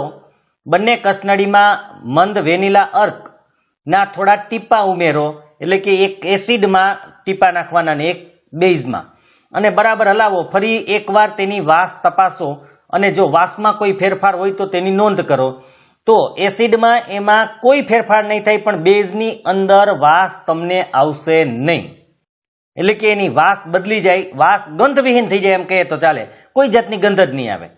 બંને કસનળીમાં મંદ વેનીલા અર્ક ના થોડા ટીપા ઉમેરો, એટલે કે એક એસિડમાં ટીપા નાખવાના ને એક બેઝમાં, અને બરાબર હલાવો. ફરી એકવાર તેની વાસ તપાસો અને જો વાસમાં કોઈ ફેરફાર હોય તો તેની નોંધ કરો. તો એસિડમાં એમાં કોઈ ફેરફાર નહીં થાય, પણ બેઝની અંદર વાસ તમને આવશે નહીં, એટલે કે એની વાસ બદલી જાય, વાસ ગંધવિહીન થઈ જાય એમ કહીએ તો ચાલે, કોઈ જાતની ગંધ જ નહીં આવે.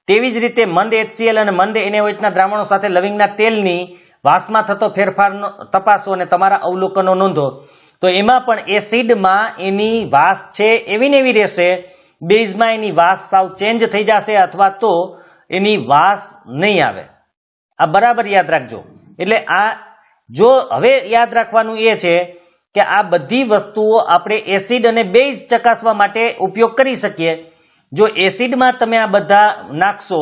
તેવી જ રીતે મંદ HCl અને મંદ NaOH ના દ્રાવણો સાથે લવિંગના તેલની વાસમાં થતો ફેરફાર તપાસો અને તમારા અવલોકનો નોંધો. તો એમાં પણ એસિડમાં એની વાસ છે એવી ને એવી રહેશે, બેઝમાં એની વાસ સાવ ચેન્જ થઈ જશે અથવા તો એની વાસ નહીં આવે. આ બરાબર યાદ રાખજો. એટલે આ જો હવે યાદ રાખવાનું એ છે કે આ બધી વસ્તુઓ આપણે એસિડ અને બેઝ ચકાસવા માટે ઉપયોગ કરી શકીએ. જો એસિડમાં તમે આ બધા નાખશો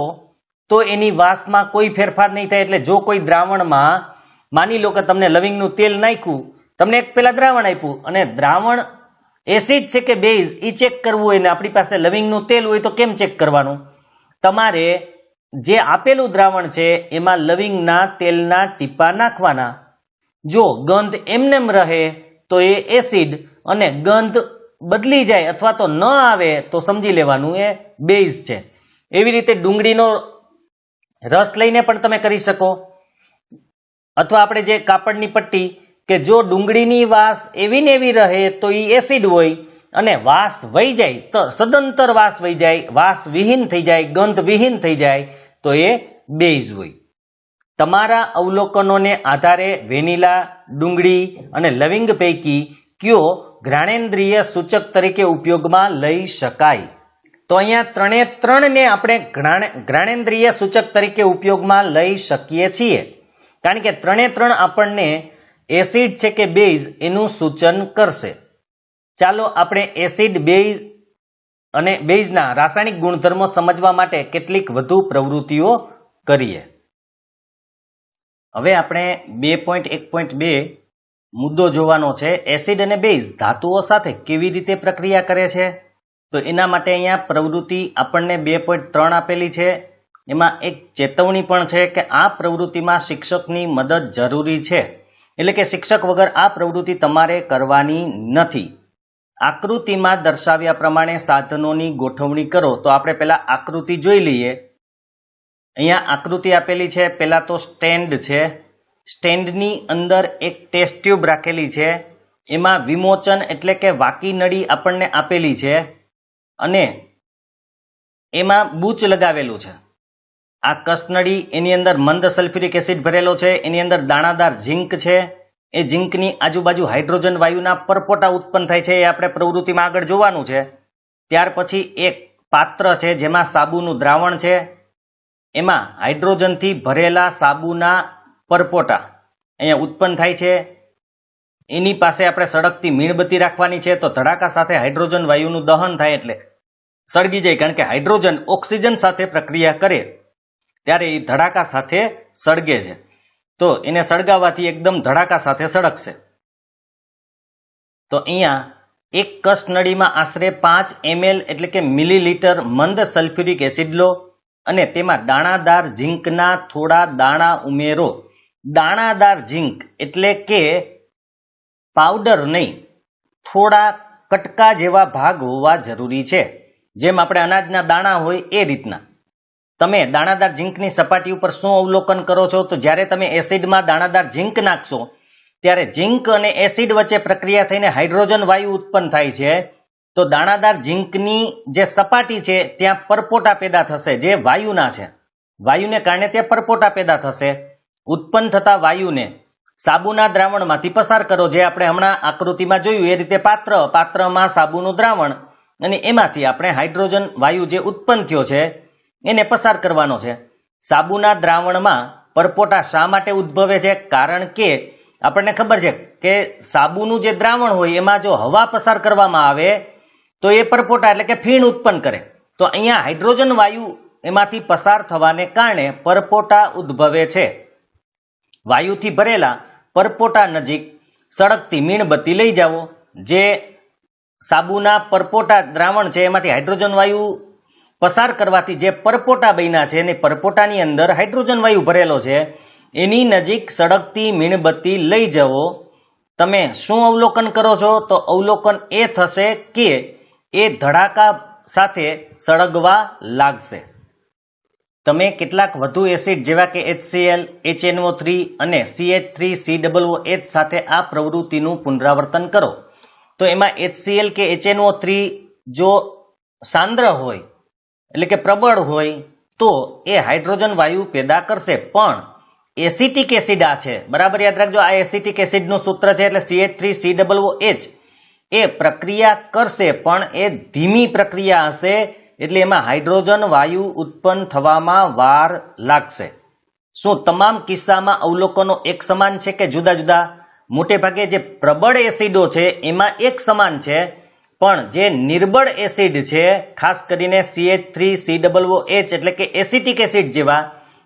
તો એની વાસમાં કોઈ ફેરફાર નહીં થાય. એટલે જો કોઈ દ્રાવણમાં માની લો કે તમને લવિંગનું તેલ નાખ્યું, તમને એક પેલા દ્રાવણ આપ્યું અને દ્રાવણ એસિડ છે કે બેઝ એ ચેક કરવું હોય ને આપણી પાસે લવિંગનું તેલ હોય તો કેમ ચેક કરવાનું? તમારે જે આપેલું દ્રાવણ છે એમાં લવિંગના તેલના ટીપા નાખવાના. જો ગંધ એમનેમ રહે તો એ એસિડ, અને ગંધ બદલી જાય અથવા તો ન આવે તો સમજી લેવાનું એ બેઝ છે. એવી રીતે ડુંગળીનો રસ લઈને પણ તમે કરી શકો, અથવા આપણે જે કાપડની પટ્ટી, કે જો ડુંગળીની વાસ એવી ને એવી રહે તો એ એસિડ હોય, અને વાસ વહી જાય તો સદંતર વાસ વહી જાય, વાસ વિહીન થઈ જાય, ગંધ વિહીન થઈ જાય તો એ બેઝ હોય. તમારા અવલોકનોને આધારે વેનીલા, ડુંગળી અને લવિંગ પૈકી કયો ઘ્રાણેન્દ્રિય સૂચક તરીકે ઉપયોગમાં લઈ શકાય? તો અહીંયા ત્રણે ત્રણને આપણે ઘ્રાણેન્દ્રિય સૂચક તરીકે ઉપયોગમાં લઈ શકીએ છીએ, કારણ કે ત્રણે ત્રણ આપણને એસિડ છે કે બેઝ એનું સૂચન કરશે. ચાલો આપણે એસિડ, બેઝ અને બેઝના રાસાયણિક ગુણધર્મો સમજવા માટે કેટલીક વધુ પ્રવૃત્તિઓ કરીએ. હવે આપણે 2.1.2 મુદ્દો જોવાનો છે, એસિડ અને બેઝ ધાતુઓ સાથે કેવી રીતે પ્રક્રિયા કરે છે. તો એના માટે અહીંયા પ્રવૃત્તિ આપણને 2.3 આપેલી છે. એમાં એક ચેતવણી પણ છે કે આ પ્રવૃત્તિમાં શિક્ષકની મદદ જરૂરી છે, એટલે કે શિક્ષક વગર આ પ્રવૃત્તિ તમારે કરવાની નથી. આકૃતિમાં દર્શાવ્યા પ્રમાણે સાધનોની ગોઠવણી કરો. તો આપણે પહેલા આકૃતિ જોઈ લઈએ. અહીંયા આકૃતિ આપેલી છે. પહેલા તો સ્ટેન્ડ છે, સ્ટેન્ડની અંદર એક ટેસ્ટ ટ્યુબ રાખેલી છે, એમાં વિમોચન એટલે કે વાકી નળી આપણને આપેલી છે, અને એમાં બૂચ લગાવેલું છે. આ કસનળી, એની અંદર મંદ સલ્ફ્યુરિક એસિડ ભરેલો છે, એની અંદર દાણાદાર ઝીંક છે, એ ઝીંકની આજુબાજુ હાઇડ્રોજન વાયુના પરપોટા ઉત્પન્ન થાય છે, એ આપણે પ્રવૃત્તિમાં આગળ જોવાનું છે. ત્યાર પછી એક પાત્ર છે જેમાં સાબુનું દ્રાવણ છે, એમાં હાઇડ્રોજનથી ભરેલા સાબુના પરપોટા અહીંયા ઉત્પન્ન થાય છે. એની પાસે આપણે સળગતી મીણબત્તી રાખવાની છે, તો ધડાકા સાથે હાઇડ્રોજન વાયુનું દહન થાય એટલે સળગી જાય, કારણ કે હાઇડ્રોજન ઓક્સિજન સાથે પ્રક્રિયા કરે ત્યારે એ ધડાકા સાથે સળગે છે. તો એને સળગાવવાથી એકદમ ધડાકા સાથે સળગશે. તો અહીંયા એક કસનળીમાં આશરે 5 ml એટલે કે મિલીલીટર મંદ સલ્ફ્યુરિક એસિડ લો અને તેમાં દાણાદાર ઝીંકના થોડા દાણા ઉમેરો. દાણાદાર ઝીંક એટલે કે પાવડર નહીં, થોડા કટકા જેવા ભાગ હોવા જરૂરી છે, જેમ આપણે અનાજના દાણા હોય એ રીતના. તમે દાણાદાર ઝીંકની સપાટી ઉપર શું અવલોકન કરો છો? તો જ્યારે તમે એસિડમાં દાણાદાર ઝીંક નાખશો ત્યારે ઝીંક અને એસિડ વચ્ચે પ્રક્રિયા થઈને હાઇડ્રોજન વાયુ ઉત્પન્ન થાય છે, તો દાણાદાર ઝીંકની જે સપાટી છે ત્યાં પરપોટા પેદા થશે જે વાયુના છે. વાયુને કારણે ત્યાં પરપોટા પેદા થશે. ઉત્પન્ન થતા વાયુને સાબુના દ્રાવણમાંથી પસાર કરો, જે આપણે હમણાં આકૃતિમાં જોયું એ રીતે પાત્રમાં સાબુનું દ્રાવણ, અને એમાંથી આપણે હાઇડ્રોજન વાયુ જે ઉત્પન્ન થયો છે એને પસાર કરવાનો છે. સાબુના દ્રાવણમાં પરપોટા શા માટે ઉદ્ભવે છે? કારણ કે આપણને ખબર છે કે સાબુનું જે દ્રાવણ હોય એમાં જો હવા પસાર કરવામાં આવે તો એ પરપોટા એટલે કે ફીણ ઉત્પન્ન કરે. તો અહીંયા હાઇડ્રોજન વાયુ એમાંથી પસાર થવાને કારણે પરપોટા ઉદ્ભવે છે. વાયુથી ભરેલા પરપોટા નજીક સળગતી મીણબત્તી લઈ જાઓ. જે સાબુના પરપોટા દ્રાવણ છે એમાંથી હાઇડ્રોજન વાયુ પસાર કરવાથી જે પરપોટા બન્યા છે અને પરપોટાની અંદર હાઇડ્રોજન વાયુ ભરેલો છે એની નજીક સળગતી મીણબત્તી લઈ જાઓ. તમે શું અવલોકન કરો છો? તો અવલોકન એ થશે કે એ ધડાકા સાથે સળગવા લાગશે. તમે કેટલાક વધુ એસિડ જેવા કે HCl, HNO3 અને CH3COOH સાથે આ પ્રવૃત્તિનું પુનરાવર્તન કરો તો એમાં HCl કે HNO3 જો સાંદ્ર હોય એટલે કે પ્રબળ હોય તો એ હાઇડ્રોજન વાયુ પેદા કરશે. પણ એસિટિક એસિડ આ છે, બરાબર યાદ રાખજો, આ એસિટિક એસિડનું સૂત્ર છે એટલે CH3COOH. એ પ્રક્રિયા કરશે પણ એ ધીમી પ્રક્રિયા હશે એટલે એમાં હાઇડ્રોજન વાયુ ઉત્પન્ન થવામાં વાર લાગશે. શું તમામ કિસ્સામાં અવલોકનો એક સમાન છે કે જુદા જુદા? મોટે ભાગે જે પ્રબળ એસિડો છે એમાં એક સમાન છે, પણ જે નિર્બળ એસિડ છે ખાસ કરીને CH3COOH એટલે કે એસિટિક એસિડ જેવા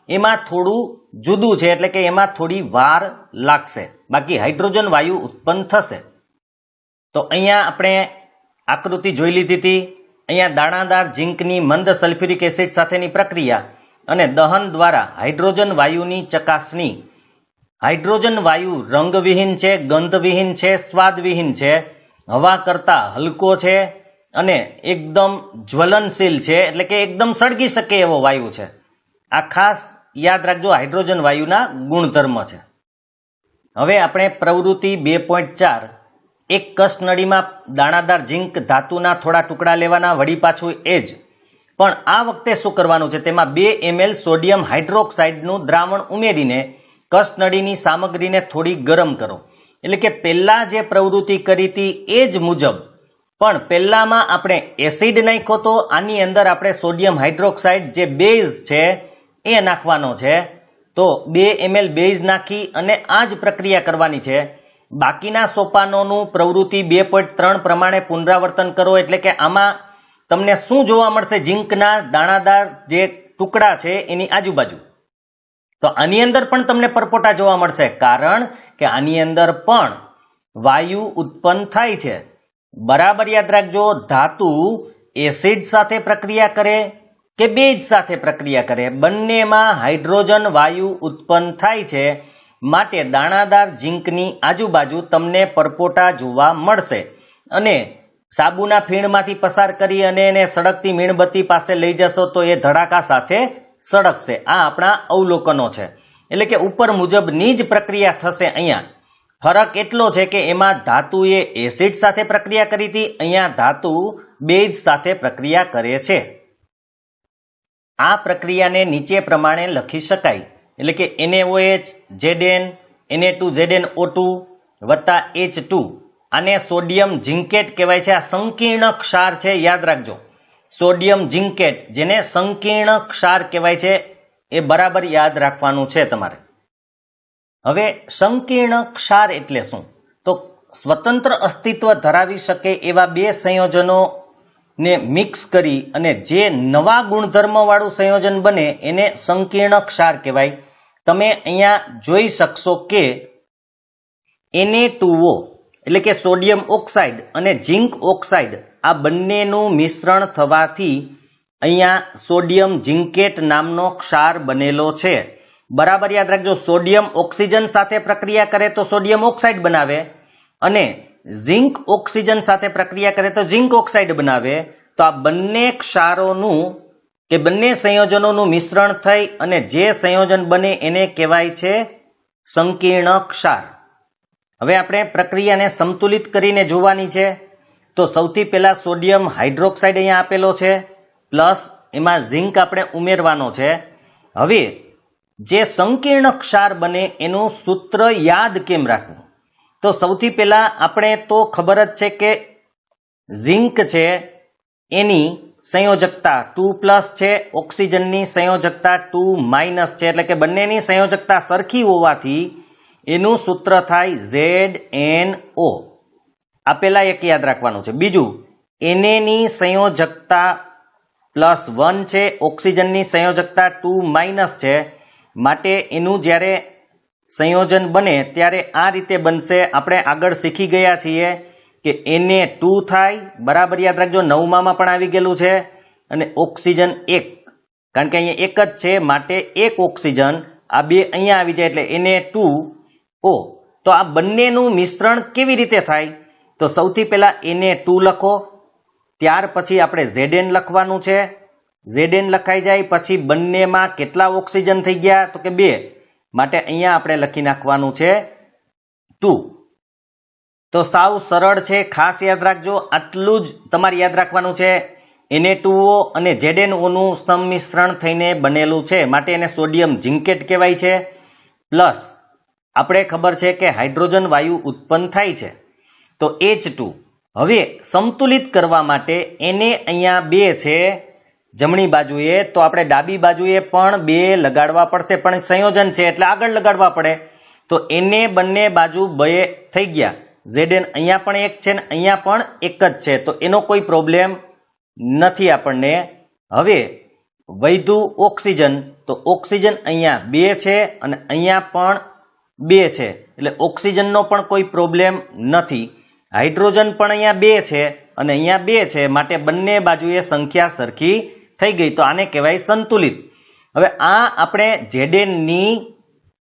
એમાં થોડું જુદું છે, એટલે કે એમાં થોડી વાર લાગશે, બાકી હાઇડ્રોજન વાયુ ઉત્પન્ન થશે. તો અહીંયા આપણે આકૃતિ જોઈ લીધી હતી. અહીંયા દાણાદાર ઝીંકની મંદ સલ્ફ્યુરિક એસિડ સાથેની પ્રક્રિયા અને દહન દ્વારા હાઇડ્રોજન વાયુની ચકાસણી. હાઇડ્રોજન વાયુ રંગવિહીન છે, ગંધવિહીન છે, સ્વાદવિહીન છે, હવા કરતા હલકો છે અને એકદમ જ્વલનશીલ છે, એટલે કે એકદમ સળગી શકે એવો વાયુ છે. આ ખાસ યાદ રાખજો, હાઇડ્રોજન વાયુના ગુણધર્મ છે. હવે આપણે પ્રવૃત્તિ 2.4 એક કસનળીમાં દાણાદાર ઝીંક ધાતુના થોડા ટુકડા લેવાના, વળી પાછું એ જ. પણ આ વખતે શું કરવાનું છે? તેમાં 2 ml સોડિયમ હાઇડ્રોક્સાઇડનું દ્રાવણ ઉમેરીને કસનળીની સામગ્રીને થોડી ગરમ કરો. એટલે કે પહેલા જે પ્રવૃત્તિ કરી હતી એ જ મુજબ, પણ પહેલામાં આપણે એસિડ નાખ્યો તો આની અંદર આપણે સોડિયમ હાઇડ્રોક્સાઇડ જે બેઝ છે એ નાખવાનો છે. તો 2 ml બેઝ નાખી અને આ જ પ્રક્રિયા કરવાની છે. બાકીના સોપાનોનું પ્રવૃત્તિ 2.3 પ્રમાણે પુનરાવર્તન કરો. એટલે કે આમાં તમને શું જોવા મળશે? ઝીંકના દાણાદાર જે ટુકડા છે એની આજુબાજુ. તો આની અંદર પણ તમને પરપોટા જોવા મળશે, કારણ કે આની અંદર પણ વાયુ ઉત્પન્ન થાય છે. બરાબર યાદ રાખજો, ધાતુ એસિડ સાથે પ્રક્રિયા કરે કે બેઝ સાથે પ્રક્રિયા કરે, બંનેમાં હાઇડ્રોજન વાયુ ઉત્પન્ન થાય છે. માટે દાણાદાર ઝીંકની આજુબાજુ તમને પરપોટા જોવા મળશે. અને સાબુના ફીણમાંથી પસાર કરી અને એને સળગતી મીણબત્તી પાસે લઈ જશો તો એ ધડાકા સાથે સળગશે. આ આપણા અવલોકનો છે. એટલે કે ઉપર મુજબની જ પ્રક્રિયા થશે. અહીંયા ફરક એટલો છે કે એમાં ધાતુએ એસિડ સાથે પ્રક્રિયા કરી હતી, અહીંયા ધાતુ બેઝ સાથે પ્રક્રિયા કરે છે. આ પ્રક્રિયાને નીચે પ્રમાણે લખી શકાય. એટલે કે NaOH, Zn, Na2ZnO2 વત્તા H2. આને સોડિયમ ઝિંકેટ કહેવાય છે. આ સંકીર્ણ ક્ષાર છે, યાદ રાખજો. સોડિયમ ઝિંકેટ, જેને સંકીર્ણ ક્ષાર કહેવાય છે, એ બરાબર યાદ રાખવાનું છે તમારે. હવે સંકીર્ણ ક્ષાર એટલે શું? તો સ્વતંત્ર અસ્તિત્વ ધરાવી શકે એવા 2 સંયોજનોને મિક્સ કરી અને જે નવા ગુણધર્મ વાળું સંયોજન બને એને સંકીર્ણ ક્ષાર કહેવાય. તમે અહીંયા જોઈ શકશો કે Na2O એટલે કે સોડિયમ ઓક્સાઇડ અને ઝિંક ઓક્સાઇડ આ બંનેનું મિશ્રણ થવાથી અહીંયા સોડિયમ ઝિંકેટ નામનો ક્ષાર બનેલો છે. બરાબર યાદ રાખજો, સોડિયમ ઓક્સિજન સાથે પ્રક્રિયા કરે તો સોડિયમ ઓક્સાઇડ બનાવે અને ઝિંક ઓક્સિજન સાથે પ્રક્રિયા કરે તો ઝિંક ઓક્સાઇડ બનાવે. તો આ બંને ક્ષારોનું કે બંને સંયોજનોનું મિશ્રણ થઈ અને જે સંયોજન બને એને કહેવાય છે સંકીર્ણ ક્ષાર. હવે આપણે પ્રક્રિયાને સંતુલિત કરીને જોવાની છે. તો સૌથી પહેલા સોડિયમ હાઇડ્રોક્સાઇડ અહીંયા આપેલો છે, પ્લસ એમાં ઝિંક આપણે ઉમેરવાનો છે. હવે જે સંકીર્ણ ક્ષાર બને એનું સૂત્ર યાદ કેમ રાખવું? તો સૌથી પહેલા આપણે તો ખબર જ છે કે ઝિંક છે એની સંયોજકતા 2+ છે, ઓક્સિજનની સંયોજકતા 2- છે, એટલે કે બંનેની સંયોજકતા સરખી હોવાથી એનું સૂત્ર થાય ZNO. આ પહેલા એક યાદ રાખવાનું છે. બીજું, Na ની સંયોજકતા +1 છે, ઓક્સિજનની સંયોજકતા 2- છે, માટે એનું જ્યારે સંયોજન બને ત્યારે આ રીતે બનશે. આપણે આગળ શીખી ગયા છીએ કે Na2 થાય, બરાબર યાદ રાખજો, 9માં પણ આવી ગયેલું છે, અને ઓક્સિજન 1, કારણ કે અહીંયા એક જ છે માટે એક ઓક્સિજન, આ બે અહીંયા આવી જાય એટલે Na2O. તો આ બંનેનું મિશ્રણ કેવી રીતે થાય? તો સૌથી પહેલા Na2 લખો, ત્યાર પછી આપણે Zn લખવાનું છે. Zn લખાઈ જાય પછી બંનેમાં કેટલા ઓક્સિજન થઈ ગયા? તો કે 2, માટે અહીંયા આપણે લખી નાખવાનું છે 2. તો સાવ સરળ છે, ખાસ યાદ રાખજો. આટલું જ તમારે યાદ રાખવાનું છે. Na2O અને ZnO નું સંમિશ્રણ થઈને બનેલું છે, માટે એને સોડિયમ ઝિંકેટ કહેવાય છે. પ્લસ આપણે ખબર છે કે હાઇડ્રોજન વાયુ ઉત્પન્ન થાય છે, તો H2. હવે સંતુલિત કરવા માટે એને અહીંયા 2 છે જમણી બાજુએ, તો આપણે ડાબી બાજુએ પણ 2 લગાડવા પડશે, પણ સંયોજન છે એટલે આગળ લગાડવા પડે. તો એને બંને બાજુ 2 થઈ ગયા. Zn અહીંયા પણ 1 છે ને અહીંયા પણ 1 જ છે, તો એનો કોઈ પ્રોબ્લેમ નથી આપણને. હવે વધ્યું ઓક્સિજન, તો ઓક્સિજન અહીંયા 2 છે અને અહીંયા પણ 2 છે, એટલે ઓક્સિજનનો પણ કોઈ પ્રોબ્લેમ નથી. હાઇડ્રોજન પણ અહીંયા 2 છે અને અહીંયા 2 છે, માટે બંને બાજુએ સંખ્યા સરખી થઈ ગઈ, તો આને કહેવાય સંતુલિત. હવે આ આપણે Zn ની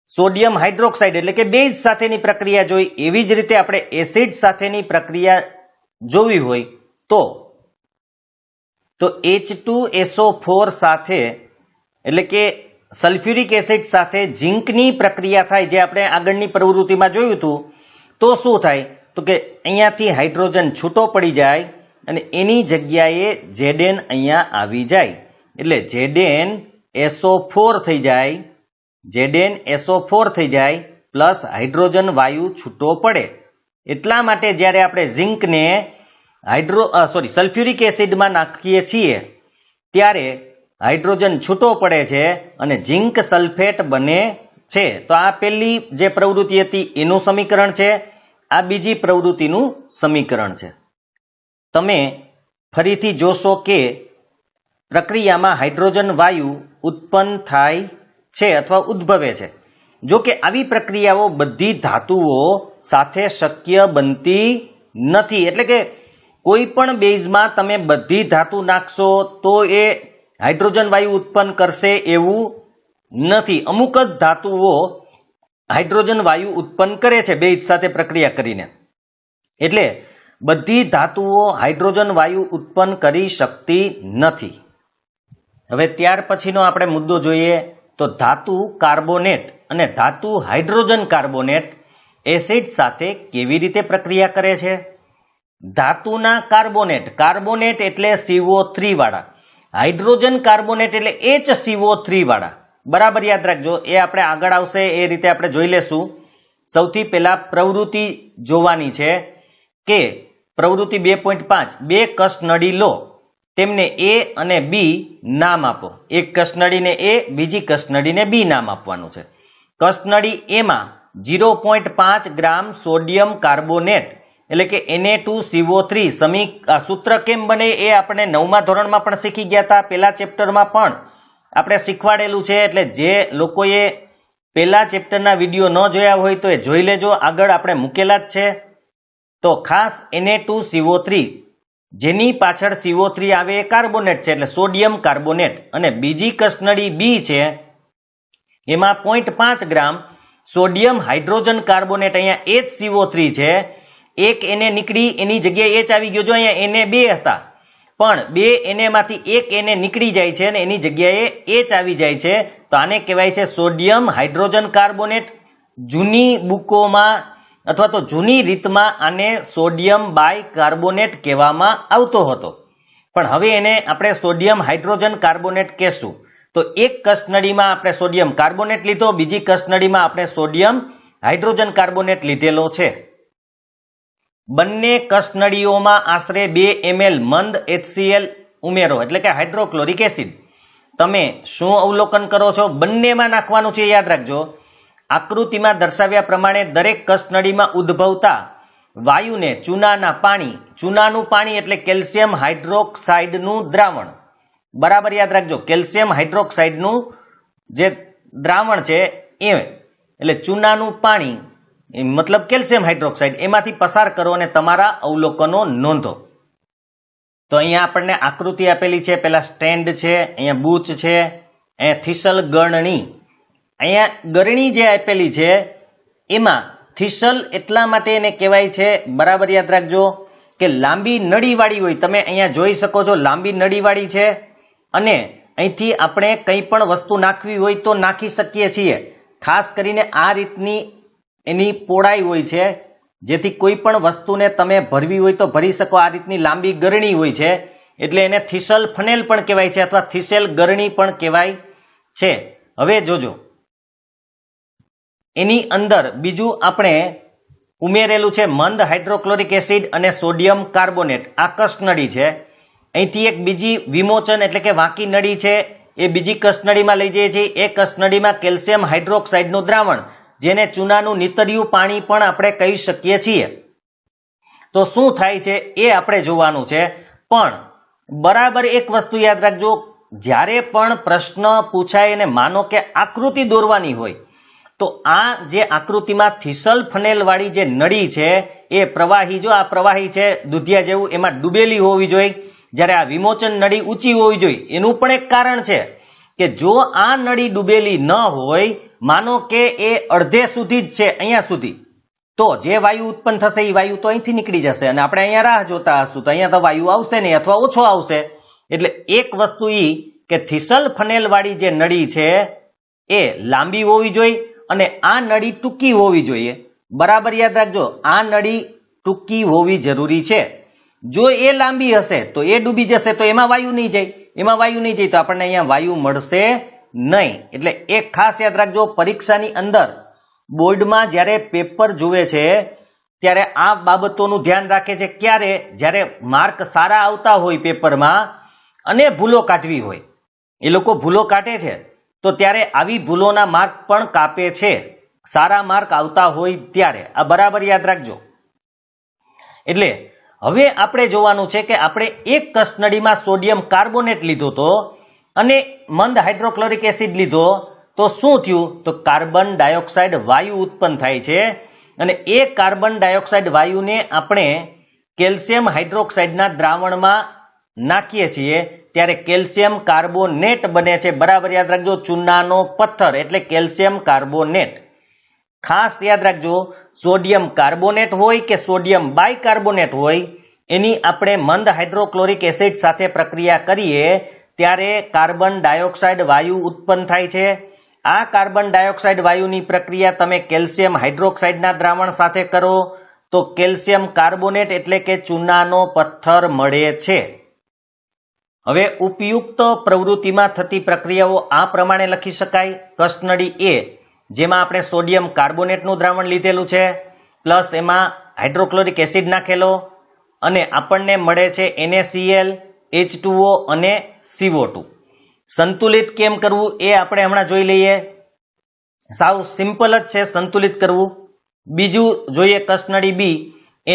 સોડિયમ હાઇડ્રોક્સાઇડ એટલે કે બેઝ સાથેની પ્રક્રિયા જોઈ, એવી જ રીતે આપણે એસિડ સાથેની પ્રક્રિયા જોવી હોય તો H2SO4 સાથે, એટલે કે સલ્ફ્યુરિક એસિડ સાથે ઝિંકની પ્રક્રિયા થાય, જે આપણે આગળની પ્રવૃત્તિમાં જોયું હતું. તો શું થાય? તો કે અહીંયાથી હાઇડ્રોજન છૂટો પડી જાય અને એની જગ્યાએ Zn અહીંયા આવી જાય, એટલે ZnSO4 થઈ જાય. ZnSO4 થઈ જાય પ્લસ હાઇડ્રોજન વાયુ છૂટો પડે. એટલા માટે જ્યારે આપણે ઝિંકને સલ્ફ્યુરિક એસિડમાં નાખીએ છીએ ત્યારે હાઇડ્રોજન છૂટો પડે છે અને ઝિંક સલ્ફેટ બને છે. તો આ પહેલી જે પ્રવૃત્તિ હતી એનું સમીકરણ છે, આ બીજી પ્રવૃત્તિનું સમીકરણ છે. તમે ફરીથી જોશો કે પ્રક્રિયામાં હાઇડ્રોજન વાયુ ઉત્પન્ન થાય છે અથવા ઉદ્ભવે છે. જો કે આવી પ્રક્રિયાઓ બધી ધાતુઓ સાથે શક્ય બનતી નથી, એટલે કે કોઈ પણ બેઝમાં તમે બધી ધાતુ નાખશો તો એ હાઇડ્રોજન વાયુ ઉત્પન્ન કરશે એવું નથી. અમુક જ ધાતુઓ હાઇડ્રોજન વાયુ ઉત્પન્ન કરે છે બેઝ સાથે પ્રક્રિયા કરીને, એટલે બધી ધાતુઓ હાઇડ્રોજન વાયુ ઉત્પન્ન કરી શકતી નથી. હવે ત્યાર પછીનો આપણે મુદ્દો જોઈએ તો ધાતુ કાર્બોનેટ અને ધાતુ હાઇડ્રોજન કાર્બોનેટ એસિડ સાથે કેવી રીતે પ્રક્રિયા કરે છે? ધાતુના કાર્બોનેટ એટલે CO3 વાળા, હાઇડ્રોજન કાર્બોનેટ એટલે HCO3 વાળા. બરાબર યાદ રાખજો, એ આપણે આગળ આવશે એ રીતે આપણે જોઈ લેશું. સૌથી પહેલા પ્રવૃત્તિ જોવાની છે કે પ્રવૃત્તિ 2.5, 2 કસનળી લો, તેમને A અને B નામ આપો. એક કસનળીને A, બીજી કસનળીને B નામ આપવાનું છે. કસનળી એમાં 0.5 ગ્રામ સોડિયમ કાર્બોનેટ એટલે કે Na2CO3 સૂત્ર કેમ બને એ આપણે 9મા ધોરણમાં પણ શીખી ગયા હતા, પહેલા ચેપ્ટરમાં પણ આપણે શીખવાડેલું છે. એટલે જે લોકોએ પહેલા ચેપ્ટરના વિડીયો ન જોયા હોય તો એ જોઈ લેજો, આગળ આપણે મૂકેલા જ છે. તો ખાસ Na2CO3 જેની પાછળ CO3 આવે એ કાર્બોનેટ છે, એટલે સોડિયમ કાર્બોનેટ. અને બીજી કસનળી B છે, એમાં 0.5 ગ્રામ સોડિયમ હાઇડ્રોજન કાર્બોનેટ, અહીંયા HCO3 છે. એક એને નીકળી એની જગ્યાએ H આવી ગયો. જો અહીંયા Na 2 હતા પણ 2 Na માંથી એક Na નીકળી જાય છે અને એની જગ્યાએ H આવી જાય છે, તો આને કહેવાય છે સોડિયમ હાઇડ્રોજન કાર્બોનેટ. જૂની બુકોમાં અથવા તો જૂની રીતમાં આને સોડિયમ બાયકાર્બોનેટ કહેવામાં આવતો હતો, પણ હવે એને આપણે સોડિયમ હાઇડ્રોજન કાર્બોનેટ કહેશું. તો એક કસનળીમાં આપણે સોડિયમ કાર્બોનેટ લીધો, બીજી કસનળીમાં આપણે સોડિયમ હાઇડ્રોજન કાર્બોનેટ લીધેલો છે. બંને કસનળીઓમાં આશરે 2 ml મંદ HCl ઉમેરો, એટલે કે હાઇડ્રોક્લોરિક એસિડ. તમે શું અવલોકન કરો છો? બંનેમાં નાખવાનું છે, યાદ રાખજો. આકૃતિમાં દર્શાવ્યા પ્રમાણે દરેક કસનળીમાં ઉદ્ભવતા વાયુને ચૂનાનું પાણી એટલે કેલ્શિયમ હાઇડ્રોક્સાઇડનું દ્રાવણ, બરાબર યાદ રાખજો, કેલ્શિયમ હાઇડ્રોક્સાઇડનું જે દ્રાવણ છે એ એટલે ચૂનાનું પાણી મતલબ કેલ્શિયમ હાઇડ્રોક્સાઇડ, એમાંથી પસાર કરો અને તમારા અવલોકનો નોંધો. તો અહીંયા આપણને આકૃતિ આપેલી છે, પેલા સ્ટેન્ડ છે, અહીંયા બૂચ છે, અહીંયા થીસલ ગરણી. અહીંયા ગરણી જે આપેલી છે એમાં થીસલ એટલા માટે એને કહેવાય છે, બરાબર યાદ રાખજો, કે લાંબી નળીવાળી હોય. તમે અહીંયા જોઈ શકો છો, લાંબી નળીવાળી છે અને અહીંથી આપણે કંઈ પણ વસ્તુ નાખવી હોય તો નાખી શકીએ છીએ. ખાસ કરીને આ રીતની એની પહોળાઈ હોય છે, જેથી કોઈ પણ વસ્તુને તમે ભરવી હોય તો ભરી શકો. આ રીતની લાંબી ગરણી હોય છે એટલે એને થીસલ ફનેલ પણ કહેવાય છે અથવા થીસેલ ગરણી પણ કહેવાય છે. હવે જોજો, એની અંદર બીજું આપણે ઉમેરેલું છે મંદ હાઇડ્રોક્લોરિક એસિડ અને સોડિયમ કાર્બોનેટ. આ કસનળી છે. અહીંથી એક બીજી વિમોચન એટલે કે વાંકી નળી છે, એ બીજી કસનળીમાં લઈ જઈએ છીએ. એ કસનળીમાં કેલ્શિયમ હાઇડ્રોક્સાઇડનું દ્રાવણ, જેને ચૂનાનું નીતર્યું પાણી પણ આપણે કહી શકીએ છીએ. તો શું થાય છે એ આપણે જોવાનું છે. પણ બરાબર એક વસ્તુ યાદ રાખજો, જ્યારે પણ પ્રશ્ન પૂછાય અને માનો કે આકૃતિ દોરવાની હોય તો આ જે આકૃતિમાં થીસલ ફનેલ વાળી જે નળી છે એ પ્રવાહી, જો આ પ્રવાહી છે દૂધિયા જેવું, એમાં ડૂબેલી હોવી જોઈએ. જ્યારે આ વિમોચન નળી ઊંચી હોવી જોઈએ. એનું પણ એક કારણ છે કે જો આ નળી ડૂબેલી ન હોય, માનો કે એ અડધે સુધી જ છે, અહીંયા સુધી, તો જે વાયુ ઉત્પન્ન થશે એ વાયુ તો અહીંથી નીકળી જશે અને આપણે અહીંયા રાહ જોતા હશું તો અહીંયા તો વાયુ આવશે નહીં અથવા ઓછો આવશે. એટલે એક વસ્તુ એ કે થીસલ ફનેલ વાળી જે નળી છે એ લાંબી હોવી જોઈએ અને આ નળી ટૂંકી હોવી જોઈએ. બરાબર યાદ રાખજો, આ નળી ટૂંકી હોવી જરૂરી છે. જો એ લાંબી હશે તો એ ડૂબી જશે, તો એમાં વાયુ નહીં જાય, તો આપણને અહીંયા વાયુ મળશે નહીં. એટલે એક ખાસ યાદ રાખજો, પરીક્ષાની અંદર બોર્ડમાં જ્યારે પેપર જુએ છે ત્યારે આ બાબતોનું ધ્યાન રાખે છે. ક્યારે? જ્યારે માર્ક સારા આવતા હોય પેપરમાં અને ભૂલો કાઢવી હોય, એ લોકો ભૂલો કાઢે છે તો ત્યારે આવી ભૂલોના માર્ક પણ કાપે છે, સારા માર્ક આવતા હોય ત્યારે. આ બરાબર યાદ રાખજો. એટલે હવે આપણે જોવાનું છે કે આપણે એક કસનળીમાં સોડિયમ કાર્બોનેટ લીધો તો અને મંદ હાઇડ્રોક્લોરિક એસિડ લીધો તો શું થયું? તો કાર્બન ડાયોક્સાઇડ વાયુ ઉત્પન્ન થાય છે અને એ કાર્બન ડાયોક્સાઇડ વાયુને આપણે કેલ્શિયમ હાઇડ્રોક્સાઇડના દ્રાવણમાં નાખીએ છીએ ત્યારે કેલ્શિયમ કાર્બોનેટ બને છે. બરાબર યાદ રાખજો, ચૂનાનો પથ્થર એટલે કેલ્શિયમ કાર્બોનેટ. ખાસ યાદ રાખજો, સોડિયમ કાર્બોનેટ હોય કે સોડિયમ બાયકાર્બોનેટ હોય, એની આપણે મંદ હાઇડ્રોક્લોરિક એસિડ સાથે પ્રક્રિયા કરીએ ત્યારે કાર્બન ડાયોક્સાઇડ વાયુ ઉત્પન્ન થાય છે. આ કાર્બન ડાયોક્સાઇડ વાયુની પ્રક્રિયા તમે કેલ્શિયમ હાઇડ્રોક્સાઇડના દ્રાવણ સાથે કરો તો કેલ્શિયમ કાર્બોનેટ એટલે કે ચૂનાનો પથ્થર મળે છે. હવે ઉપયુક્ત પ્રવૃત્તિમાં થતી પ્રક્રિયાઓ આ પ્રમાણે લખી શકાય. કસનળી એ, જેમાં આપણે સોડિયમ કાર્બોનેટનું દ્રાવણ લીધેલું છે પ્લસ એમાં હાઇડ્રોક્લોરિક એસિડ નાખેલો અને આપણને મળે છે NaCl, H2O અને CO2. સંતુલિત કેમ કરવું એ આપણે હમણાં જોઈ લઈએ. સાવ સિમ્પલ જ છે સંતુલિત કરવું. બીજું જોઈએ કસનળી બી,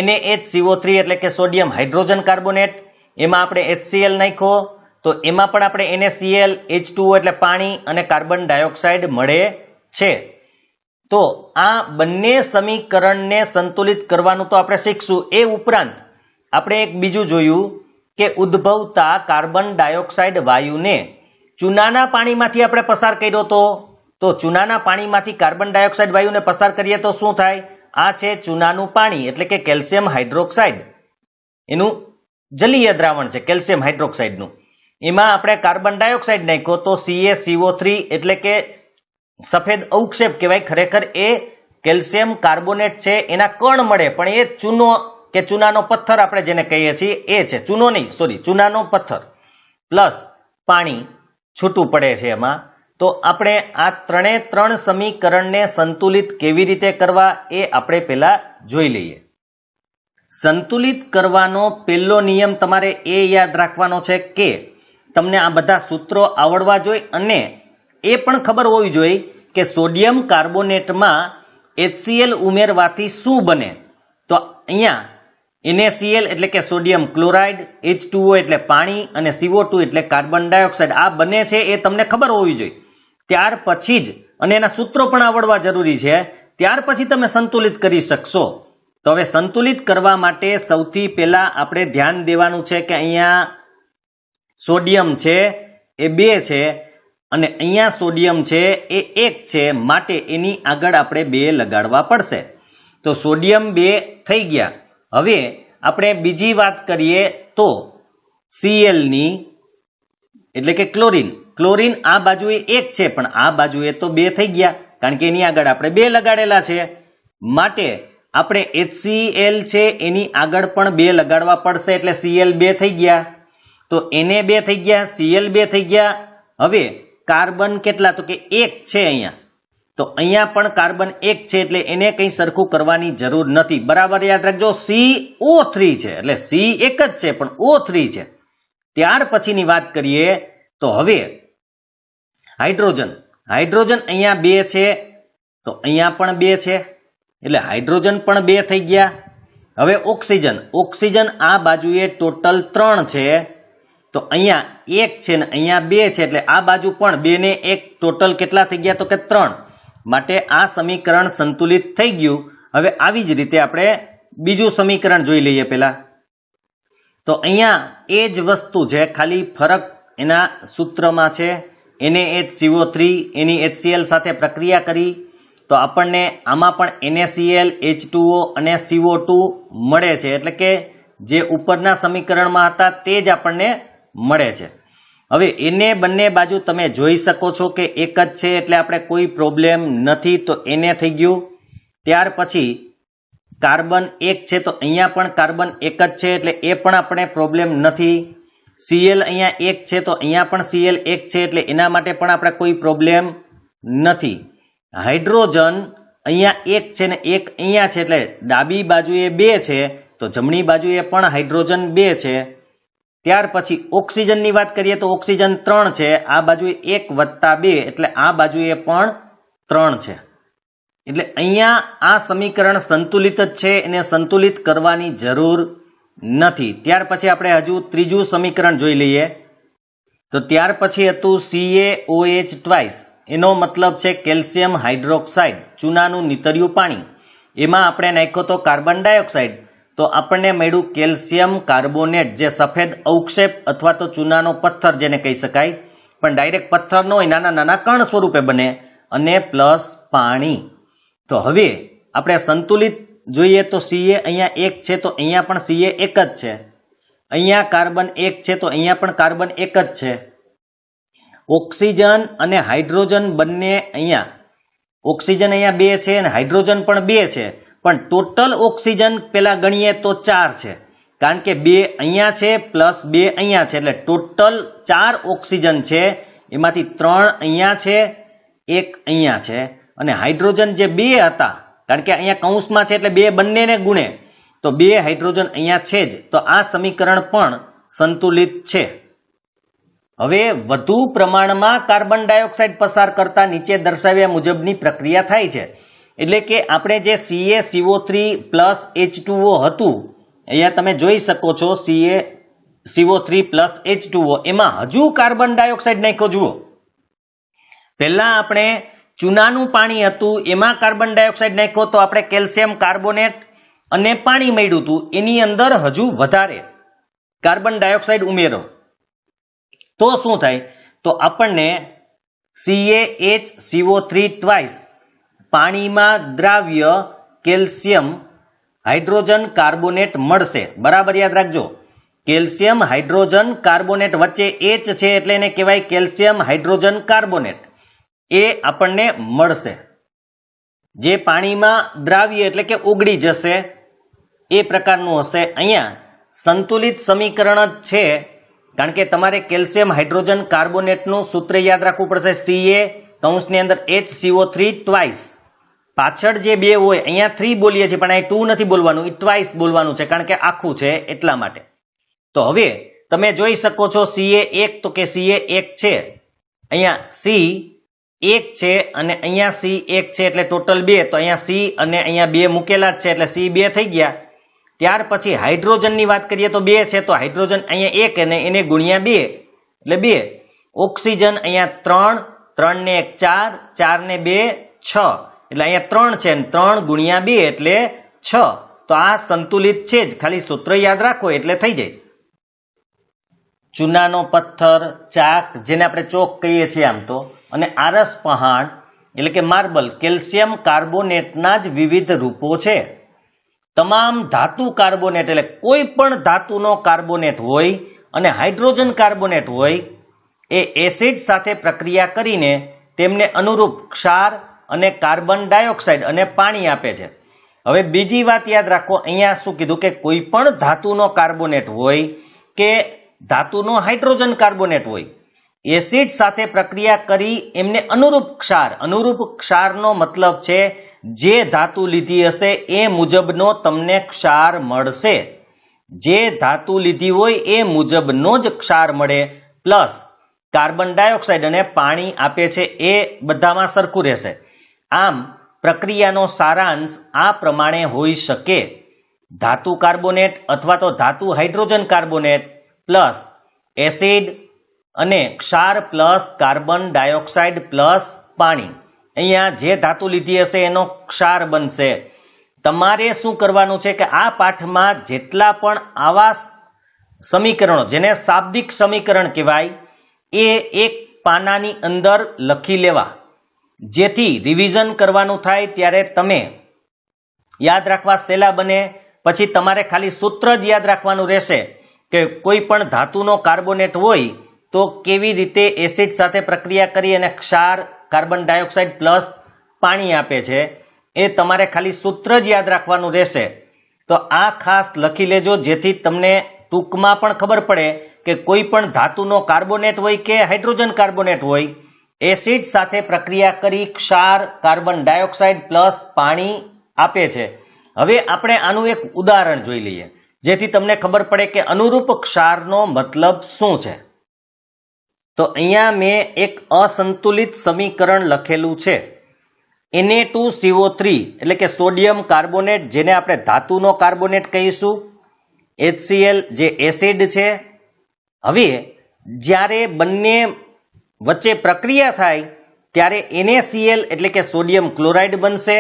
NaHCO3 એટલે કે સોડિયમ હાઇડ્રોજન કાર્બોનેટ, એમાં આપણે HCl નાખ્યો તો એમાં પણ આપણે NaCl, H2O એટલે પાણી અને કાર્બન ડાયોક્સાઇડ મળે છે. તો આ બંને સમીકરણને સંતુલિત કરવાનું તો આપણે શીખશું. એ ઉપરાંત આપણે એક બીજું જોયું કે ઉદ્ભવતા કાર્બન ડાયોક્સાઇડ વાયુને ચૂનાના પાણીમાંથી આપણે પસાર કર્યો તો ચૂનાના પાણીમાંથી કાર્બન ડાયોક્સાઇડ વાયુને પસાર કરીએ તો શું થાય? આ છે ચૂનાનું પાણી એટલે કે કેલ્શિયમ હાઇડ્રોક્સાઇડ, એનું જલીય દ્રાવણ છે કેલ્શિયમ હાઇડ્રોક્સાઇડનું. એમાં આપણે કાર્બન ડાયોક્સાઇડ નાખ્યો તો CaCO3 એટલે કે સફેદ અવક્ષેપ કહેવાય. ખરેખર એ કેલ્શિયમ કાર્બોનેટ છે એના કણ મળે, પણ એ ચૂનો કે ચૂનાનો પથ્થર આપણે જેને કહીએ છીએ એ છે, ચૂનો નહીં, સોરી, ચૂનાનો પથ્થર પ્લસ પાણી છૂટું પડે છે એમાં. તો આપણે આ ત્રણ સમીકરણને સંતુલિત કેવી રીતે કરવા એ આપણે પહેલા જોઈ લઈએ. સંતુલિત કરવાનો પહેલો નિયમ તમારે એ યાદ રાખવાનો છે કે તમને આ બધા સૂત્રો આવડવા જોઈએ અને એ પણ ખબર હોવી જોઈએ કે સોડિયમ કાર્બોનેટમાં HCl ઉમેરવાથી શું બને. તો અહીંયા NaCl એટલે કે સોડિયમ ક્લોરાઇડ, H2O એટલે પાણી અને CO2 એટલે કાર્બન ડાયોક્સાઇડ, આ બને છે એ તમને ખબર હોવી જોઈએ. ત્યાર પછી જ, અને એના સૂત્રો પણ આવડવા જરૂરી છે, ત્યાર પછી તમે સંતુલિત કરી શકશો. તો હવે સંતુલિત કરવા માટે સૌથી પહેલા આપણે ધ્યાન દેવાનું છે કે અહીંયા સોડિયમ છે એ 2 છે અને અહીંયા સોડિયમ છે એ 1 છે, માટે એની આગળ આપણે 2 લગાડવા પડશે. તો સોડિયમ 2 થઈ ગયા. હવે આપણે બીજી વાત કરીએ તો Cl ની, એટલે કે ક્લોરીન. ક્લોરીન આ બાજુએ 1 છે પણ આ બાજુએ તો 2 થઈ ગયા, કારણ કે એની આગળ આપણે 2 લગાડેલા છે, માટે આપણે HCl છે એની આગળ પણ 2 લગાડવા પડશે, એટલે Cl 2 થઈ ગયા. તો Na 2 થઈ ગયા, Cl 2 થઈ ગયા. હવે કાર્બન કેટલા, તો કે 1 છે અહીંયા, તો અહીંયા પણ કાર્બન 1 છે, એટલે એને કંઈ સરખું કરવાની જરૂર નથી. બરાબર યાદ રાખજો, CO3 છે, એટલે C એક જ છે પણ O3 છે. ત્યાર પછીની વાત કરીએ તો હવે હાઇડ્રોજન. હાઇડ્રોજન અહીંયા 2 છે, તો અહીંયા પણ 2 છે, એટલે હાઇડ્રોજન પણ 2 થઈ ગયા. હવે ઓક્સિજન. ઓક્સિજન આ બાજુએ ટોટલ 3 છે, તો અહીંયા 1 છે ને અહીંયા 2 છે, એટલે આ બાજુ પણ 2 ને 1 ટોટલ કેટલા થઈ ગયા, તો કે 3. માટે આ સમીકરણ સંતુલિત થઈ ગયું. હવે આવી જ રીતે આપણે બીજું સમીકરણ જોઈ લઈએ પહેલા. તો અહીંયા એ જ વસ્તુ છે, ખાલી ફરક એના સૂત્રમાં છે. NaHCO3 એની HCl સાથે પ્રક્રિયા કરી તો આપણને આમાં પણ NaCl, H2O અને CO2 મળે છે, એટલે કે જે ઉપરના સમીકરણમાં હતા તે જ આપણને મળે છે. હવે એને બંને બાજુ તમે જોઈ શકો છો કે એક જ છે, એટલે આપણે કોઈ પ્રોબ્લેમ નથી, તો Na થઈ ગયું. ત્યાર પછી કાર્બન 1 છે, તો અહીંયા પણ કાર્બન 1 જ છે, એટલે એ પણ આપણે પ્રોબ્લેમ નથી. Cl અહીંયા 1 છે, તો અહીંયા પણ Cl 1 છે, એટલે એના માટે પણ આપણે કોઈ પ્રોબ્લેમ નથી. હાઇડ્રોજન અહીંયા 1 છે ને 1 અહીંયા છે, એટલે ડાબી બાજુએ 2 છે, તો જમણી બાજુએ પણ હાઇડ્રોજન 2 છે. ત્યાર પછી ઓક્સિજનની વાત કરીએ તો ઓક્સિજન 3 છે, આ બાજુએ 1 વત્તા 2, એટલે આ બાજુએ પણ 3 છે. એટલે અહીંયા આ સમીકરણ સંતુલિત જ છે, એને સંતુલિત કરવાની જરૂર નથી. ત્યાર પછી આપણે હજુ ત્રીજું સમીકરણ જોઈ લઈએ. તો ત્યાર પછી હતું CaOH ટ્વાઇસ, એનો મતલબ છે કેલ્શિયમ હાઇડ્રોક્સાઇડ, ચૂનાનું નીતર્યું પાણી. એમાં આપણે નાખ્યો તો કાર્બન ડાયોક્સાઇડ, તો આપણને મળ્યું કેલ્શિયમ કાર્બોનેટ, જે સફેદ અવક્ષેપ અથવા તો ચૂનાનો પથ્થર જેને કહી શકાય, પણ ડાયરેક્ટ પથ્થર ન હોય, નાના નાના કણ સ્વરૂપે બને, અને પ્લસ પાણી. તો હવે આપણે સંતુલિત જોઈએ તો Ca અહીંયા 1 છે, તો અહીંયા પણ Ca 1 જ છે. અહીંયા કાર્બન 1 છે, તો અહીંયા પણ કાર્બન 1 જ છે. ઓક્સિજન અને હાઇડ્રોજન બંને અહીંયા, ઓક્સિજન અહીંયા 2 છે અને હાઇડ્રોજન પણ 2 છે, પણ ટોટલ ઓક્સિજન પેલા ગણીએ તો 4 છે, કારણ કે 2 અહીંયા છે પ્લસ 2 અહીંયા છે, એટલે ટોટલ 4 ઓક્સિજન છે. એમાંથી 3 અહીંયા છે, 1 અહીંયા છે, અને હાઇડ્રોજન જે 2 હતા, કારણ કે અહીંયા કૌંસમાં છે એટલે 2 બંનેને ગુણે, તો 2 હાઇડ્રોજન અહીંયા છે જ. તો આ સમીકરણ પણ સંતુલિત છે. હવે વધુ પ્રમાણમાં કાર્બન ડાયોક્સાઇડ પસાર કરતા નીચે દર્શાવ્યા મુજબની પ્રક્રિયા થાય છે. એટલે કે આપણે જે CaCO3 પ્લસ H2O હતું, અહીંયા તમે જોઈ શકો છો CaCO3 પ્લસ H2O, એમાં હજુ કાર્બન ડાયોક્સાઇડ નાખ્યો. જુઓ, પહેલા આપણે ચૂનાનું પાણી હતું એમાં કાર્બન ડાયોક્સાઇડ નાખ્યો, તો આપણે કેલ્શિયમ કાર્બોનેટ અને પાણી મળ્યું હતું, એની અંદર હજુ વધારે કાર્બન ડાયોક્સાઇડ ઉમેરો તો શું થાય, તો આપણને CaHCO3 ટ્વાઇસ પાણીમાં દ્રાવ્ય કેલ્શિયમ હાઇડ્રોજન કાર્બોનેટ મળશે. બરાબર યાદ રાખજો, કેલ્શિયમ હાઇડ્રોજન કાર્બોનેટ વચ્ચે H છે, એટલે એને કહેવાય કેલ્શિયમ હાઇડ્રોજન કાર્બોનેટ. એ આપણને મળશે. જે પાણીમાં દ્રાવ્ય એટલે કે ઓગળી જશે એ પ્રકારનું હશે. અહીંયા સંતુલિત સમીકરણ જ છે, કારણ કે તમારે કેલ્શિયમ હાઇડ્રોજન કાર્બોનેટનું સૂત્ર યાદ રાખવું પડશે. Ca કૌંસની અંદર HCO3 ટ્વાઇસ, પાછળ જે બે હોય અહીંયા 3 બોલીએ છીએ પણ અહીં 2 નથી બોલવાનું, એ ટ્વાઇસ બોલવાનું છે કારણ કે આખું છે એટલા માટે. તો હવે તમે જોઈ શકો છો Ca1, તો કે Ca1 છે, અહીંયા C1 છે અને અહીંયા C1 છે એટલે ટોટલ 2, તો અહીંયા C અને અહીંયા 2 મૂકેલા જ છે એટલે C2 થઈ ગયા. ત્યાર પછી હાઇડ્રોજનની વાત કરીએ તો 2 છે, તો હાઇડ્રોજન અહીંયા 1 અને એને ગુણ્યા 2 એટલે 2. ઓક્સિજન અહીંયા 3, 3 ને 1 4, 4 ને 2 6 એટલે અહીંયા 3 છે અને 3 ગુણ્યા 2 એટલે 6. તો આ સંતુલિત છે જ, ખાલી સૂત્ર યાદ રાખો એટલે થઈ જાય. ચૂનાનો પથ્થર, ચાક જેને આપણે ચોક કહીએ છીએ આમ તો, અને આરસ પહાણ એટલે કે માર્બલ, કેલ્શિયમ કાર્બોનેટના જ વિવિધ રૂપો છે. તમામ ધાતુ કાર્બોનેટ એટલે કોઈ પણ ધાતુનો કાર્બોનેટ હોય અને હાઇડ્રોજન કાર્બોનેટ હોય એ એસિડ સાથે પ્રક્રિયા કરીને તેમને અનુરૂપ ક્ષાર અને કાર્બન ડાયોક્સાઇડ અને પાણી આપે છે. હવે બીજી વાત યાદ રાખો, અહીંયા શું કીધું કે કોઈ પણ ધાતુનો કાર્બોનેટ હોય કે ધાતુનો હાઇડ્રોજન કાર્બોનેટ હોય, એસિડ સાથે પ્રક્રિયા કરી એમને અનુરૂપ ક્ષારનો મતલબ છે જે ધાતુ લીધી હશે એ મુજબનો તમને ક્ષાર મળશે. જે ધાતુ લીધી હોય એ મુજબનો જ ક્ષાર મળે, પ્લસ કાર્બન ડાયોક્સાઇડ અને પાણી આપે છે એ બધામાં સરખું રહેશે. આમ પ્રક્રિયાનો સારાંશ આ પ્રમાણે હોઈ શકે: ધાતુ કાર્બોનેટ અથવા તો ધાતુ હાઇડ્રોજન કાર્બોનેટ પ્લસ એસિડ અને ક્ષાર પ્લસ કાર્બન ડાયોક્સાઇડ પ્લસ પાણી. અહીંયા જે ધાતુ લીધી હશે એનો ક્ષાર બનશે. તમારે શું કરવાનું છે કે આ પાઠમાં જેટલા પણ આવા સમીકરણો જેને શાબ્દિક સમીકરણ કહેવાય એ એક પાનાની અંદર લખી લેવા, જેથી રિવિઝન કરવાનું થાય ત્યારે તમે યાદ રાખવા સહેલા બને. પછી તમારે ખાલી સૂત્ર જ યાદ રાખવાનું રહેશે કે કોઈ પણ ધાતુનો કાર્બોનેટ હોય તો કેવી રીતે એસિડ સાથે પ્રક્રિયા કરી અને ક્ષાર કાર્બન ડાયોક્સાઇડ પ્લસ પાણી આપે છે, એ તમારે ખાલી સૂત્ર જ યાદ રાખવાનું રહેશે. તો આ ખાસ લખી લેજો, જેથી તમને ટૂંકમાં પણ ખબર પડે કે કોઈ પણ ધાતુનો કાર્બોનેટ હોય કે હાઇડ્રોજન કાર્બોનેટ હોય, એસિડ સાથે પ્રક્રિયા કરી ક્ષાર કાર્બન ડાયોક્સાઇડ પ્લસ પાણી આપે છે. હવે આપણે આનું એક ઉદાહરણ જોઈ લઈએ, જેથી તમને ખબર પડે કે અનુરૂપ ક્ષારનો મતલબ શું છે. તો અહીંયા મેં એક અસંતુલિત સમીકરણ લખેલું છે, Na2CO3 એટલે કે સોડિયમ કાર્બોનેટ, જેને આપણે ધાતુનો કાર્બોનેટ કહીશું, HCl જે એસિડ છે. હવે જ્યારે બંને વચ્ચે પ્રક્રિયા થાય ત્યારે NaCl એટલે કે સોડિયમ ક્લોરાઇડ બનશે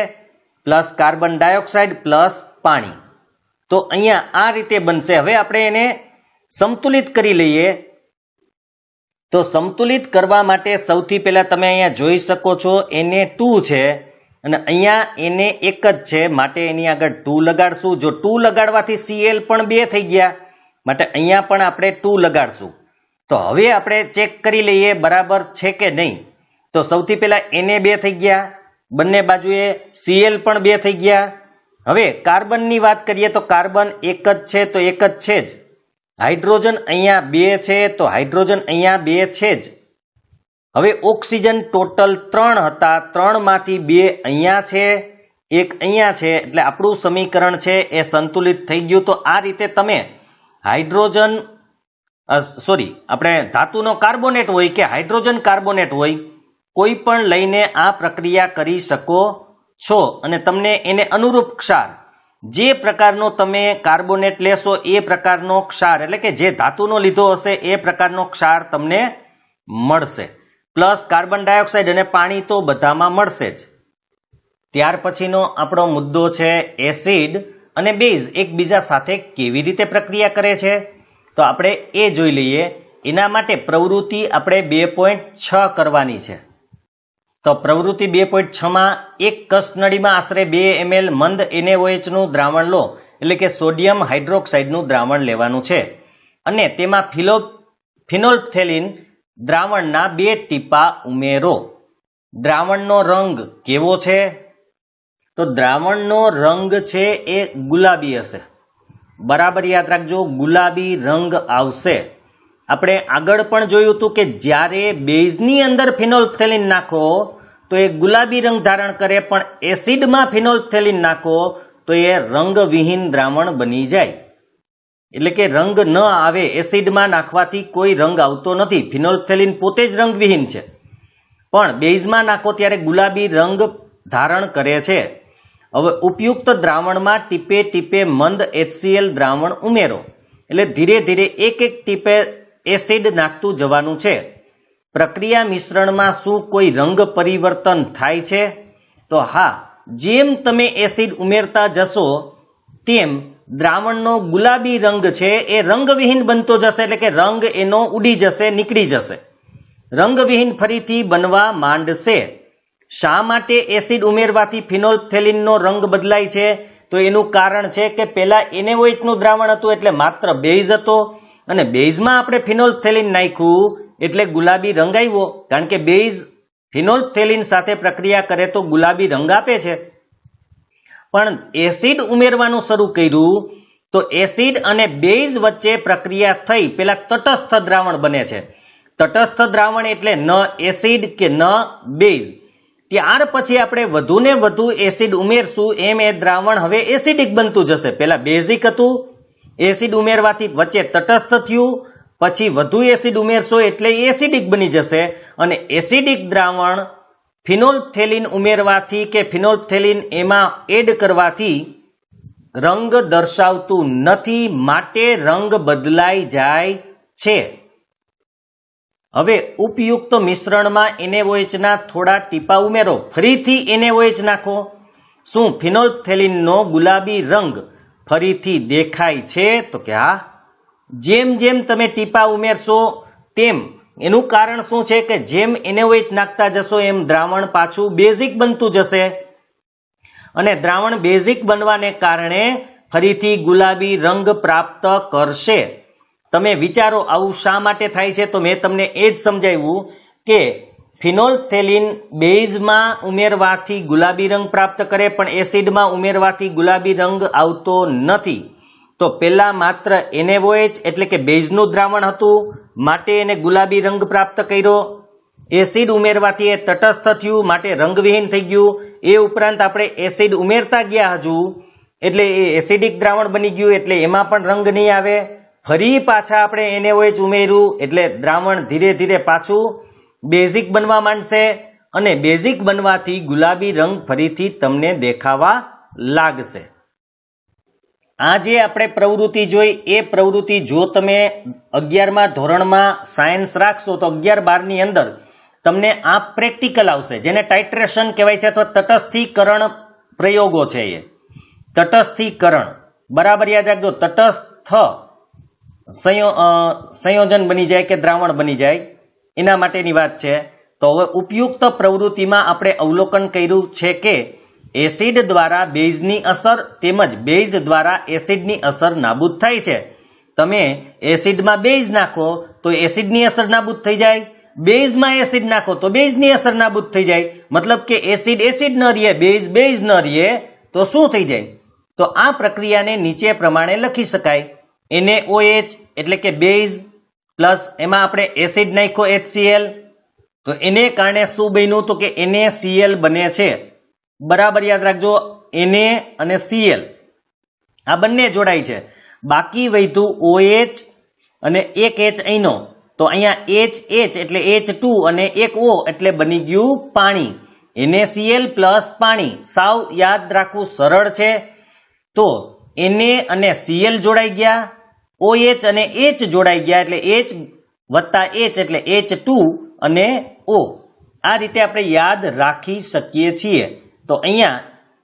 પ્લસ કાર્બન ડાયોક્સાઇડ પ્લસ પાણી. તો અહીંયા આ રીતે બનશે. હવે આપણે એને સંતુલિત કરી લઈએ. તો સંતુલિત કરવા માટે સૌથી પહેલા તમે અહીંયા જોઈ શકો છો Na2 છે અને અહીંયા Na એક જ છે, માટે એની આગળ 2 લગાડશું. જો 2 લગાડવાથી Cl પણ 2 થઈ ગયા, માટે અહીંયા પણ આપણે 2 લગાડશું. તો હવે આપણે ચેક કરી લઈએ બરાબર છે કે નહીં. તો સૌથી પહેલા Na 2 થઈ ગયા, બંને બાજુએ Cl પણ 2 થઈ ગયા. હવે કાર્બનની વાત કરીએ તો કાર્બન એક જ છે, તો એક જ છે જ. હાઇડ્રોજન અહીંયા 2 છે, તો હાઇડ્રોજન અહીંયા 2 છે જ. હવે ઓક્સિજન ટોટલ 3 હતા, 3 માંથી 2 અહીંયા છે, 1 અહીંયા છે, એટલે આપણું સમીકરણ છે એ સંતુલિત થઈ ગયું. તો આ રીતે તમે આપણે ધાતુનો કાર્બોનેટ હોય કે હાઇડ્રોજન કાર્બોનેટ હોય, કોઈ પણ લઈને આ પ્રક્રિયા કરી શકો છો અને તમને એને અનુરૂપ ક્ષાર, જે પ્રકારનો તમે કાર્બોનેટ લેશો એ પ્રકારનો ક્ષાર, એટલે કે જે ધાતુનો લીધો હશે એ પ્રકારનો ક્ષાર તમને મળશે. પ્લસ કાર્બન ડાયોક્સાઇડ અને પાણી તો બધામાં મળશે જ. ત્યાર પછીનો આપણો મુદ્દો છે એસિડ અને બેઝ એકબીજા સાથે કેવી રીતે પ્રક્રિયા કરે છે. તો આપણે એ જોઈ લઈએ. એના માટે પ્રવૃત્તિ આપણે 2.6 કરવાની છે. તો પ્રવૃત્તિ 2.6માં એક કસનળીમાં આશરે 2 ml મંદ NaOH નું દ્રાવણ લો, એટલે કે સોડિયમ હાઇડ્રોક્સાઇડનું દ્રાવણ લેવાનું છે અને તેમાં ફિનોલ્ફથેલિન દ્રાવણના 2 ટીપા ઉમેરો. દ્રાવણનો રંગ કેવો છે? તો દ્રાવણનો રંગ છે એ ગુલાબી હશે. બરાબર યાદ રાખજો, ગુલાબી રંગ આવશે. આપણે આગળ પણ જોયું હતું કે જ્યારે બેઝની અંદર ફિનોલ્ફથેલિન નાખો તો એ ગુલાબી રંગ ધારણ કરે, પણ એસિડમાં ફિનોલ્ફથેલિન નાખો તો એ રંગવિહીન દ્રાવણ બની જાય. એટલે કે રંગ ન આવે. એસિડમાં નાખવાથી કોઈ રંગ આવતો નથી. ફિનોલ્ફથેલિન પોતે જ રંગવિહીન છે, પણ બેઝમાં નાખો ત્યારે ગુલાબી રંગ ધારણ કરે છે. હવે ઉપયુક્ત દ્રાવણમાં ટીપે ટીપે મંદ HCl દ્રાવણ ઉમેરો. એટલે ધીરે ધીરે એક એક ટીપે એસિડ નાખતું જવાનું છે. પ્રક્રિયા મિશ્રણમાં શું કોઈ રંગ પરિવર્તન થાય છે? તો હા, જેમ તમે એસિડ ઉમેરતા જશો તેમ દ્રાવણનો ગુલાબી રંગ છે એ રંગવિહીન બનતો જશે. એટલે કે રંગ એનો ઉડી જશે, નીકળી જશે, રંગવિહીન ફરીથી બનવા માંડશે. શા માટે એસિડ ઉમેરવાથી ફિનોલ્ફથેલિનનો રંગ બદલાય છે? તો એનું કારણ છે કે પહેલા NaOH દ્રાવણ હતું એટલે માત્ર બેઝ હતો, અને બેઝમાં આપણે ફિનોલ્ફથેલિન નાખ્યું એટલે ગુલાબી રંગ આવ્યો. કારણ કે બેઝ ફિનોલ્ફથેલિન સાથે પ્રક્રિયા કરે તો ગુલાબી રંગ આપે છે. પણ એસિડ ઉમેરવાનું શરૂ કર્યું તો એસિડ અને બેઝ વચ્ચે પ્રક્રિયા થઈ પેલા તટસ્થ દ્રાવણ બને છે. તટસ્થ દ્રાવણ એટલે ન એસિડ કે ન બેઝ. ત્યાર પછી આપણે વધુ ને વધુ એસિડ ઉમેરશું એમ એ દ્રાવણ હવે એસિડિક બનતું જશે. પહેલા બેઝિક હતું, એસિડ ઉમેરવાથી વચ્ચે તટસ્થ થયું, પછી વધુ એસિડ ઉમેરશો એટલે એસિડિક બની જશે. અને એસિડિક દ્રાવણ ફિનોલ્ફથેલિન ઉમેરવાથી કે ફિનોલ્ફથેલિન એમાં એડ કરવાથી રંગ દર્શાવતું નથી, માટે રંગ બદલાઈ જાય છે. હવે ઉપયુક્ત મિશ્રણમાં NaOH થોડા ટીપા ઉમેરો. ફરીથી NaOH નાખો. શું ફિનોલ્ફથેલિનનો ગુલાબી રંગ ફરીથી દેખાય છે? તો કે હા. જેમ જેમ તમે ટીપા ઉમેરશો તેમ એનું કારણ શું છે કે જેમ NaOH નાખતા જશો એમ દ્રાવણ પાછું બેઝિક બનતું જશે, અને દ્રાવણ બેઝિક બનવાને કારણે ફરીથી ગુલાબી રંગ પ્રાપ્ત કરશે. તમે વિચારો આવું શા માટે થાય છે? તો મેં તમને એ જ સમજાવ્યું કે ફિનોલ્ફથેલિન બેઝમાં ઉમેરવાથી ગુલાબી રંગ પ્રાપ્ત કરે, પણ એસિડમાં ઉમેરવાથી ગુલાબી રંગ આવતો નથી. તો પહેલા માત્ર NaOH એટલે કે બેઝનું દ્રાવણ હતું, માટે એને ગુલાબી રંગ પ્રાપ્ત કર્યો. એસિડ ઉમેરવાથી એ તટસ્થ થયું, માટે રંગવિહીન થઈ ગયું. એ ઉપરાંત આપણે એસિડ ઉમેરતા ગયા હજુ એટલે એ એસિડિક દ્રાવણ બની ગયું, એટલે એમાં પણ રંગ નહીં આવે. ફરી પાછા આપણે NaOH ઉમેર્યું એટલે દ્રાવણ ધીરે ધીરે પાછું બેઝિક બનવા માંડશે, અને બેઝિક બનવાથી ગુલાબી રંગ ફરીથી તમને દેખાવા લાગશે. આ જે આપણે પ્રવૃત્તિ જોઈ એ પ્રવૃત્તિ જો તમે 11મા ધોરણમાં સાયન્સ રાખશો તો 11-12 ની અંદર તમને આ પ્રેક્ટિકલ આવશે, જેને ટાઇટ્રેશન કહેવાય છે અથવા તટસ્થીકરણ પ્રયોગો છે. એ તટસ્થીકરણ બરાબર યાદ રાખજો. તટસ્થ સંયોજન બની જાય કે દ્રાવણ બની જાય એના માટેની વાત છે. તો હવે ઉપયુક્ત પ્રવૃત્તિમાં આપણે અવલોકન કર્યું છે કે એસિડ દ્વારા બેઝની અસર તેમજ બેઝ દ્વારા એસિડની અસર નાબૂદ થાય છે. તમે એસિડમાં બેઝ નાખો તો એસિડની અસર નાબૂદ થઈ જાય, બેઝમાં એસિડ નાખો તો બેઝની અસર નાબૂદ થઈ જાય. મતલબ કે એસિડ એસિડ ન રહે, બેઝ બેઝ ન રહે તો શું થઈ જાય? તો આ પ્રક્રિયાને નીચે પ્રમાણે લખી શકાય. NaOH એટલે કે બેઝ પ્લસ એમાં આપણે એસિડ નાખ્યો HCl, તો એને કારણે શું બન્યું? તો કે NaCl બને છે. બરાબર યાદ રાખજો, Na અને Cl આ બંને જોડાય છે. બાકી વધ્યું OH અને એક H અહીંનો, તો અહીંયા H એટલે H2 અને એક O એટલે બની ગયું પાણી. NaCl પ્લસ પાણી, સાવ યાદ રાખવું સરળ છે. તો Na અને Cl જોડાઈ ગયા, OH અને H જોડાઈ ગયા, એટલે H વત્તા H એટલે H2 અને O. આ રીતે આપણે યાદ રાખી શકીએ છીએ. તો અહીંયા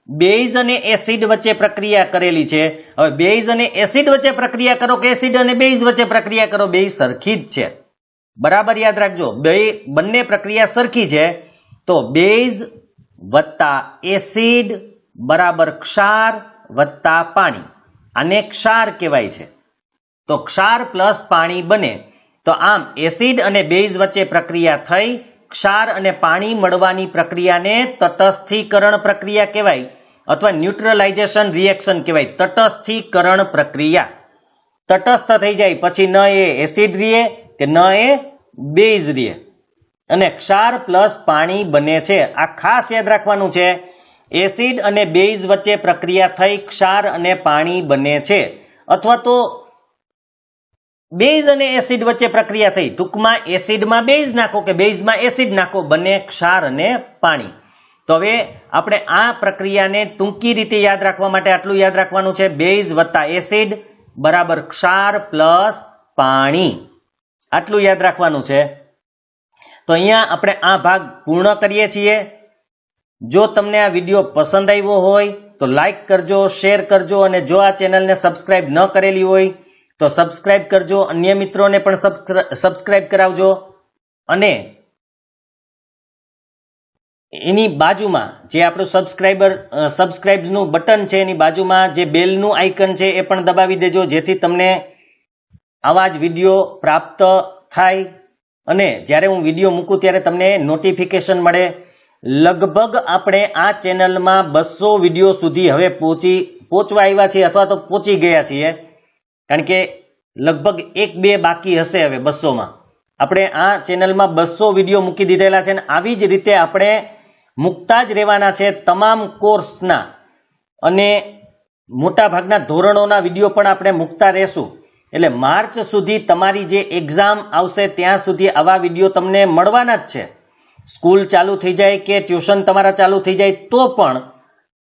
બેઝ અને એસિડ વચ્ચે પ્રક્રિયા કરેલી છે. હવે બેઝ અને એસિડ વચ્ચે પ્રક્રિયા કરો કે એસિડ અને બેઝ વચ્ચે પ્રક્રિયા કરો, બે સરખી જ છે. બરાબર યાદ રાખજો, બંને પ્રક્રિયા સરખી છે. તો બેઝ વત્તા એસિડ બરાબર ક્ષાર વત્તા પાણી, આને ક્ષાર કહેવાય છે. તો ક્ષાર પ્લસ પાણી બને. તો આમ એસિડ અને બેઝ વચ્ચે પ્રક્રિયા થઈ ક્ષાર અને પાણી મળવાની પ્રક્રિયાને તટસ્થીકરણ પ્રક્રિયા કહેવાય. અથવા ન્યુટ્રલાઇઝેશન રિએક્શન કહેવાય, તટસ્થીકરણ પ્રક્રિયા. તટસ્થ થઈ જાય પછી ન એ એસિડ રીએ કે ન એ બેઝ રીએ અને ક્ષાર પ્લસ પાણી બને છે. આ ખાસ યાદ રાખવાનું છે. એસિડ અને બેઝ વચ્ચે પ્રક્રિયા થઈ ક્ષાર અને પાણી બને છે, અથવા તો બેઝ અને એસિડ વચ્ચે પ્રક્રિયા થઈ, ટૂંકમાં એસિડમાં બેઝ નાખો કે બેઝમાં એસિડ નાખો, બને ક્ષાર અને પાણી. તો હવે આપણે આ પ્રક્રિયાને ટૂંકી રીતે યાદ રાખવા માટે આટલું યાદ રાખવાનું છે, બેઝ વત્તા એસિડ બરાબર ક્ષાર પ્લસ પાણી. આટલું યાદ રાખવાનું છે. તો અહીંયા આપણે આ ભાગ પૂર્ણ કરીએ છીએ. જો તમને આ વિડીયો પસંદ આવ્યો હોય તો લાઈક કરજો, શેર કરજો, અને જો આ ચેનલને સબસ્ક્રાઇબ ન કરેલી હોય તો સબસ્ક્રાઇબ કરજો, અન્ય મિત્રોને પણ સબસ્ક્રાઇબ કરાવજો. અને એની બાજુમાં જે આપણું સબસ્ક્રાઇબનું બટન છે એની બાજુમાં જે બેલનું આઇકન છે એ પણ દબાવી દેજો, જેથી તમને આવા જ વિડીયો પ્રાપ્ત થાય અને જ્યારે હું વિડીયો મૂકું ત્યારે તમને નોટિફિકેશન મળે. લગભગ આપણે આ ચેનલમાં 200 વિડીયો સુધી હવે પહોંચવા આવ્યા છીએ, અથવા તો પહોંચી ગયા છીએ, કારણ કે લગભગ 1-2 બાકી હશે હવે 200માં. આપણે આ ચેનલમાં 200 વિડીયો મૂકી દીધેલા છે અને આવી જ રીતે આપણે મૂકતા જ રહેવાના છે. તમામ કોર્સના અને મોટા ભાગના ધોરણોના વિડીયો પણ આપણે મૂકતા રહેશું. એટલે માર્ચ સુધી તમારી જે એક્ઝામ આવશે ત્યાં સુધી આવા વિડીયો તમને મળવાના જ છે. સ્કૂલ ચાલુ થઈ જાય કે ટ્યુશન તમારા ચાલુ થઈ જાય તો પણ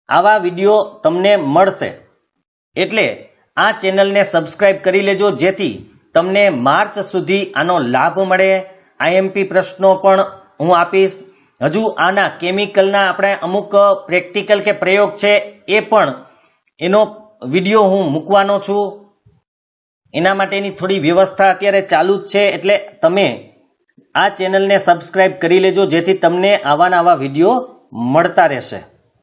આવા વિડીયો તમને મળશે. એટલે આ ચેનલને સબસ્ક્રાઇબ કરી લેજો, જેથી તમને માર્ચ સુધી આનો લાભ મળે. આઈએમપી પ્રશ્નો પણ હું આપીશ. હજુ આના કેમિકલના આપણે અમુક પ્રેક્ટિકલ કે પ્રયોગ છે એ પણ એનો વિડીયો હું મૂકવાનો છું. એના માટેની થોડી વ્યવસ્થા અત્યારે ચાલુ જ છે. એટલે તમે આ ચેનલને સબસ્ક્રાઇબ કરી લેજો, જેથી તમને આવા વિડીયો મળતા રહેશે.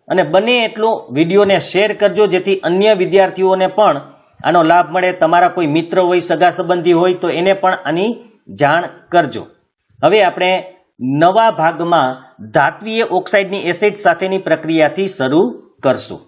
અને બને એટલું વિડીયોને શેર કરજો, જેથી અન્ય વિદ્યાર્થીઓને પણ આનો લાભ મળે. તમારા કોઈ મિત્ર હોય, સગા સંબંધી હોય તો એને પણ આની જાણ કરજો. હવે આપણે નવા ભાગમાં ધાત્વીય ઓક્સાઇડની એસિડ સાથેની પ્રક્રિયાથી શરૂ કરશું.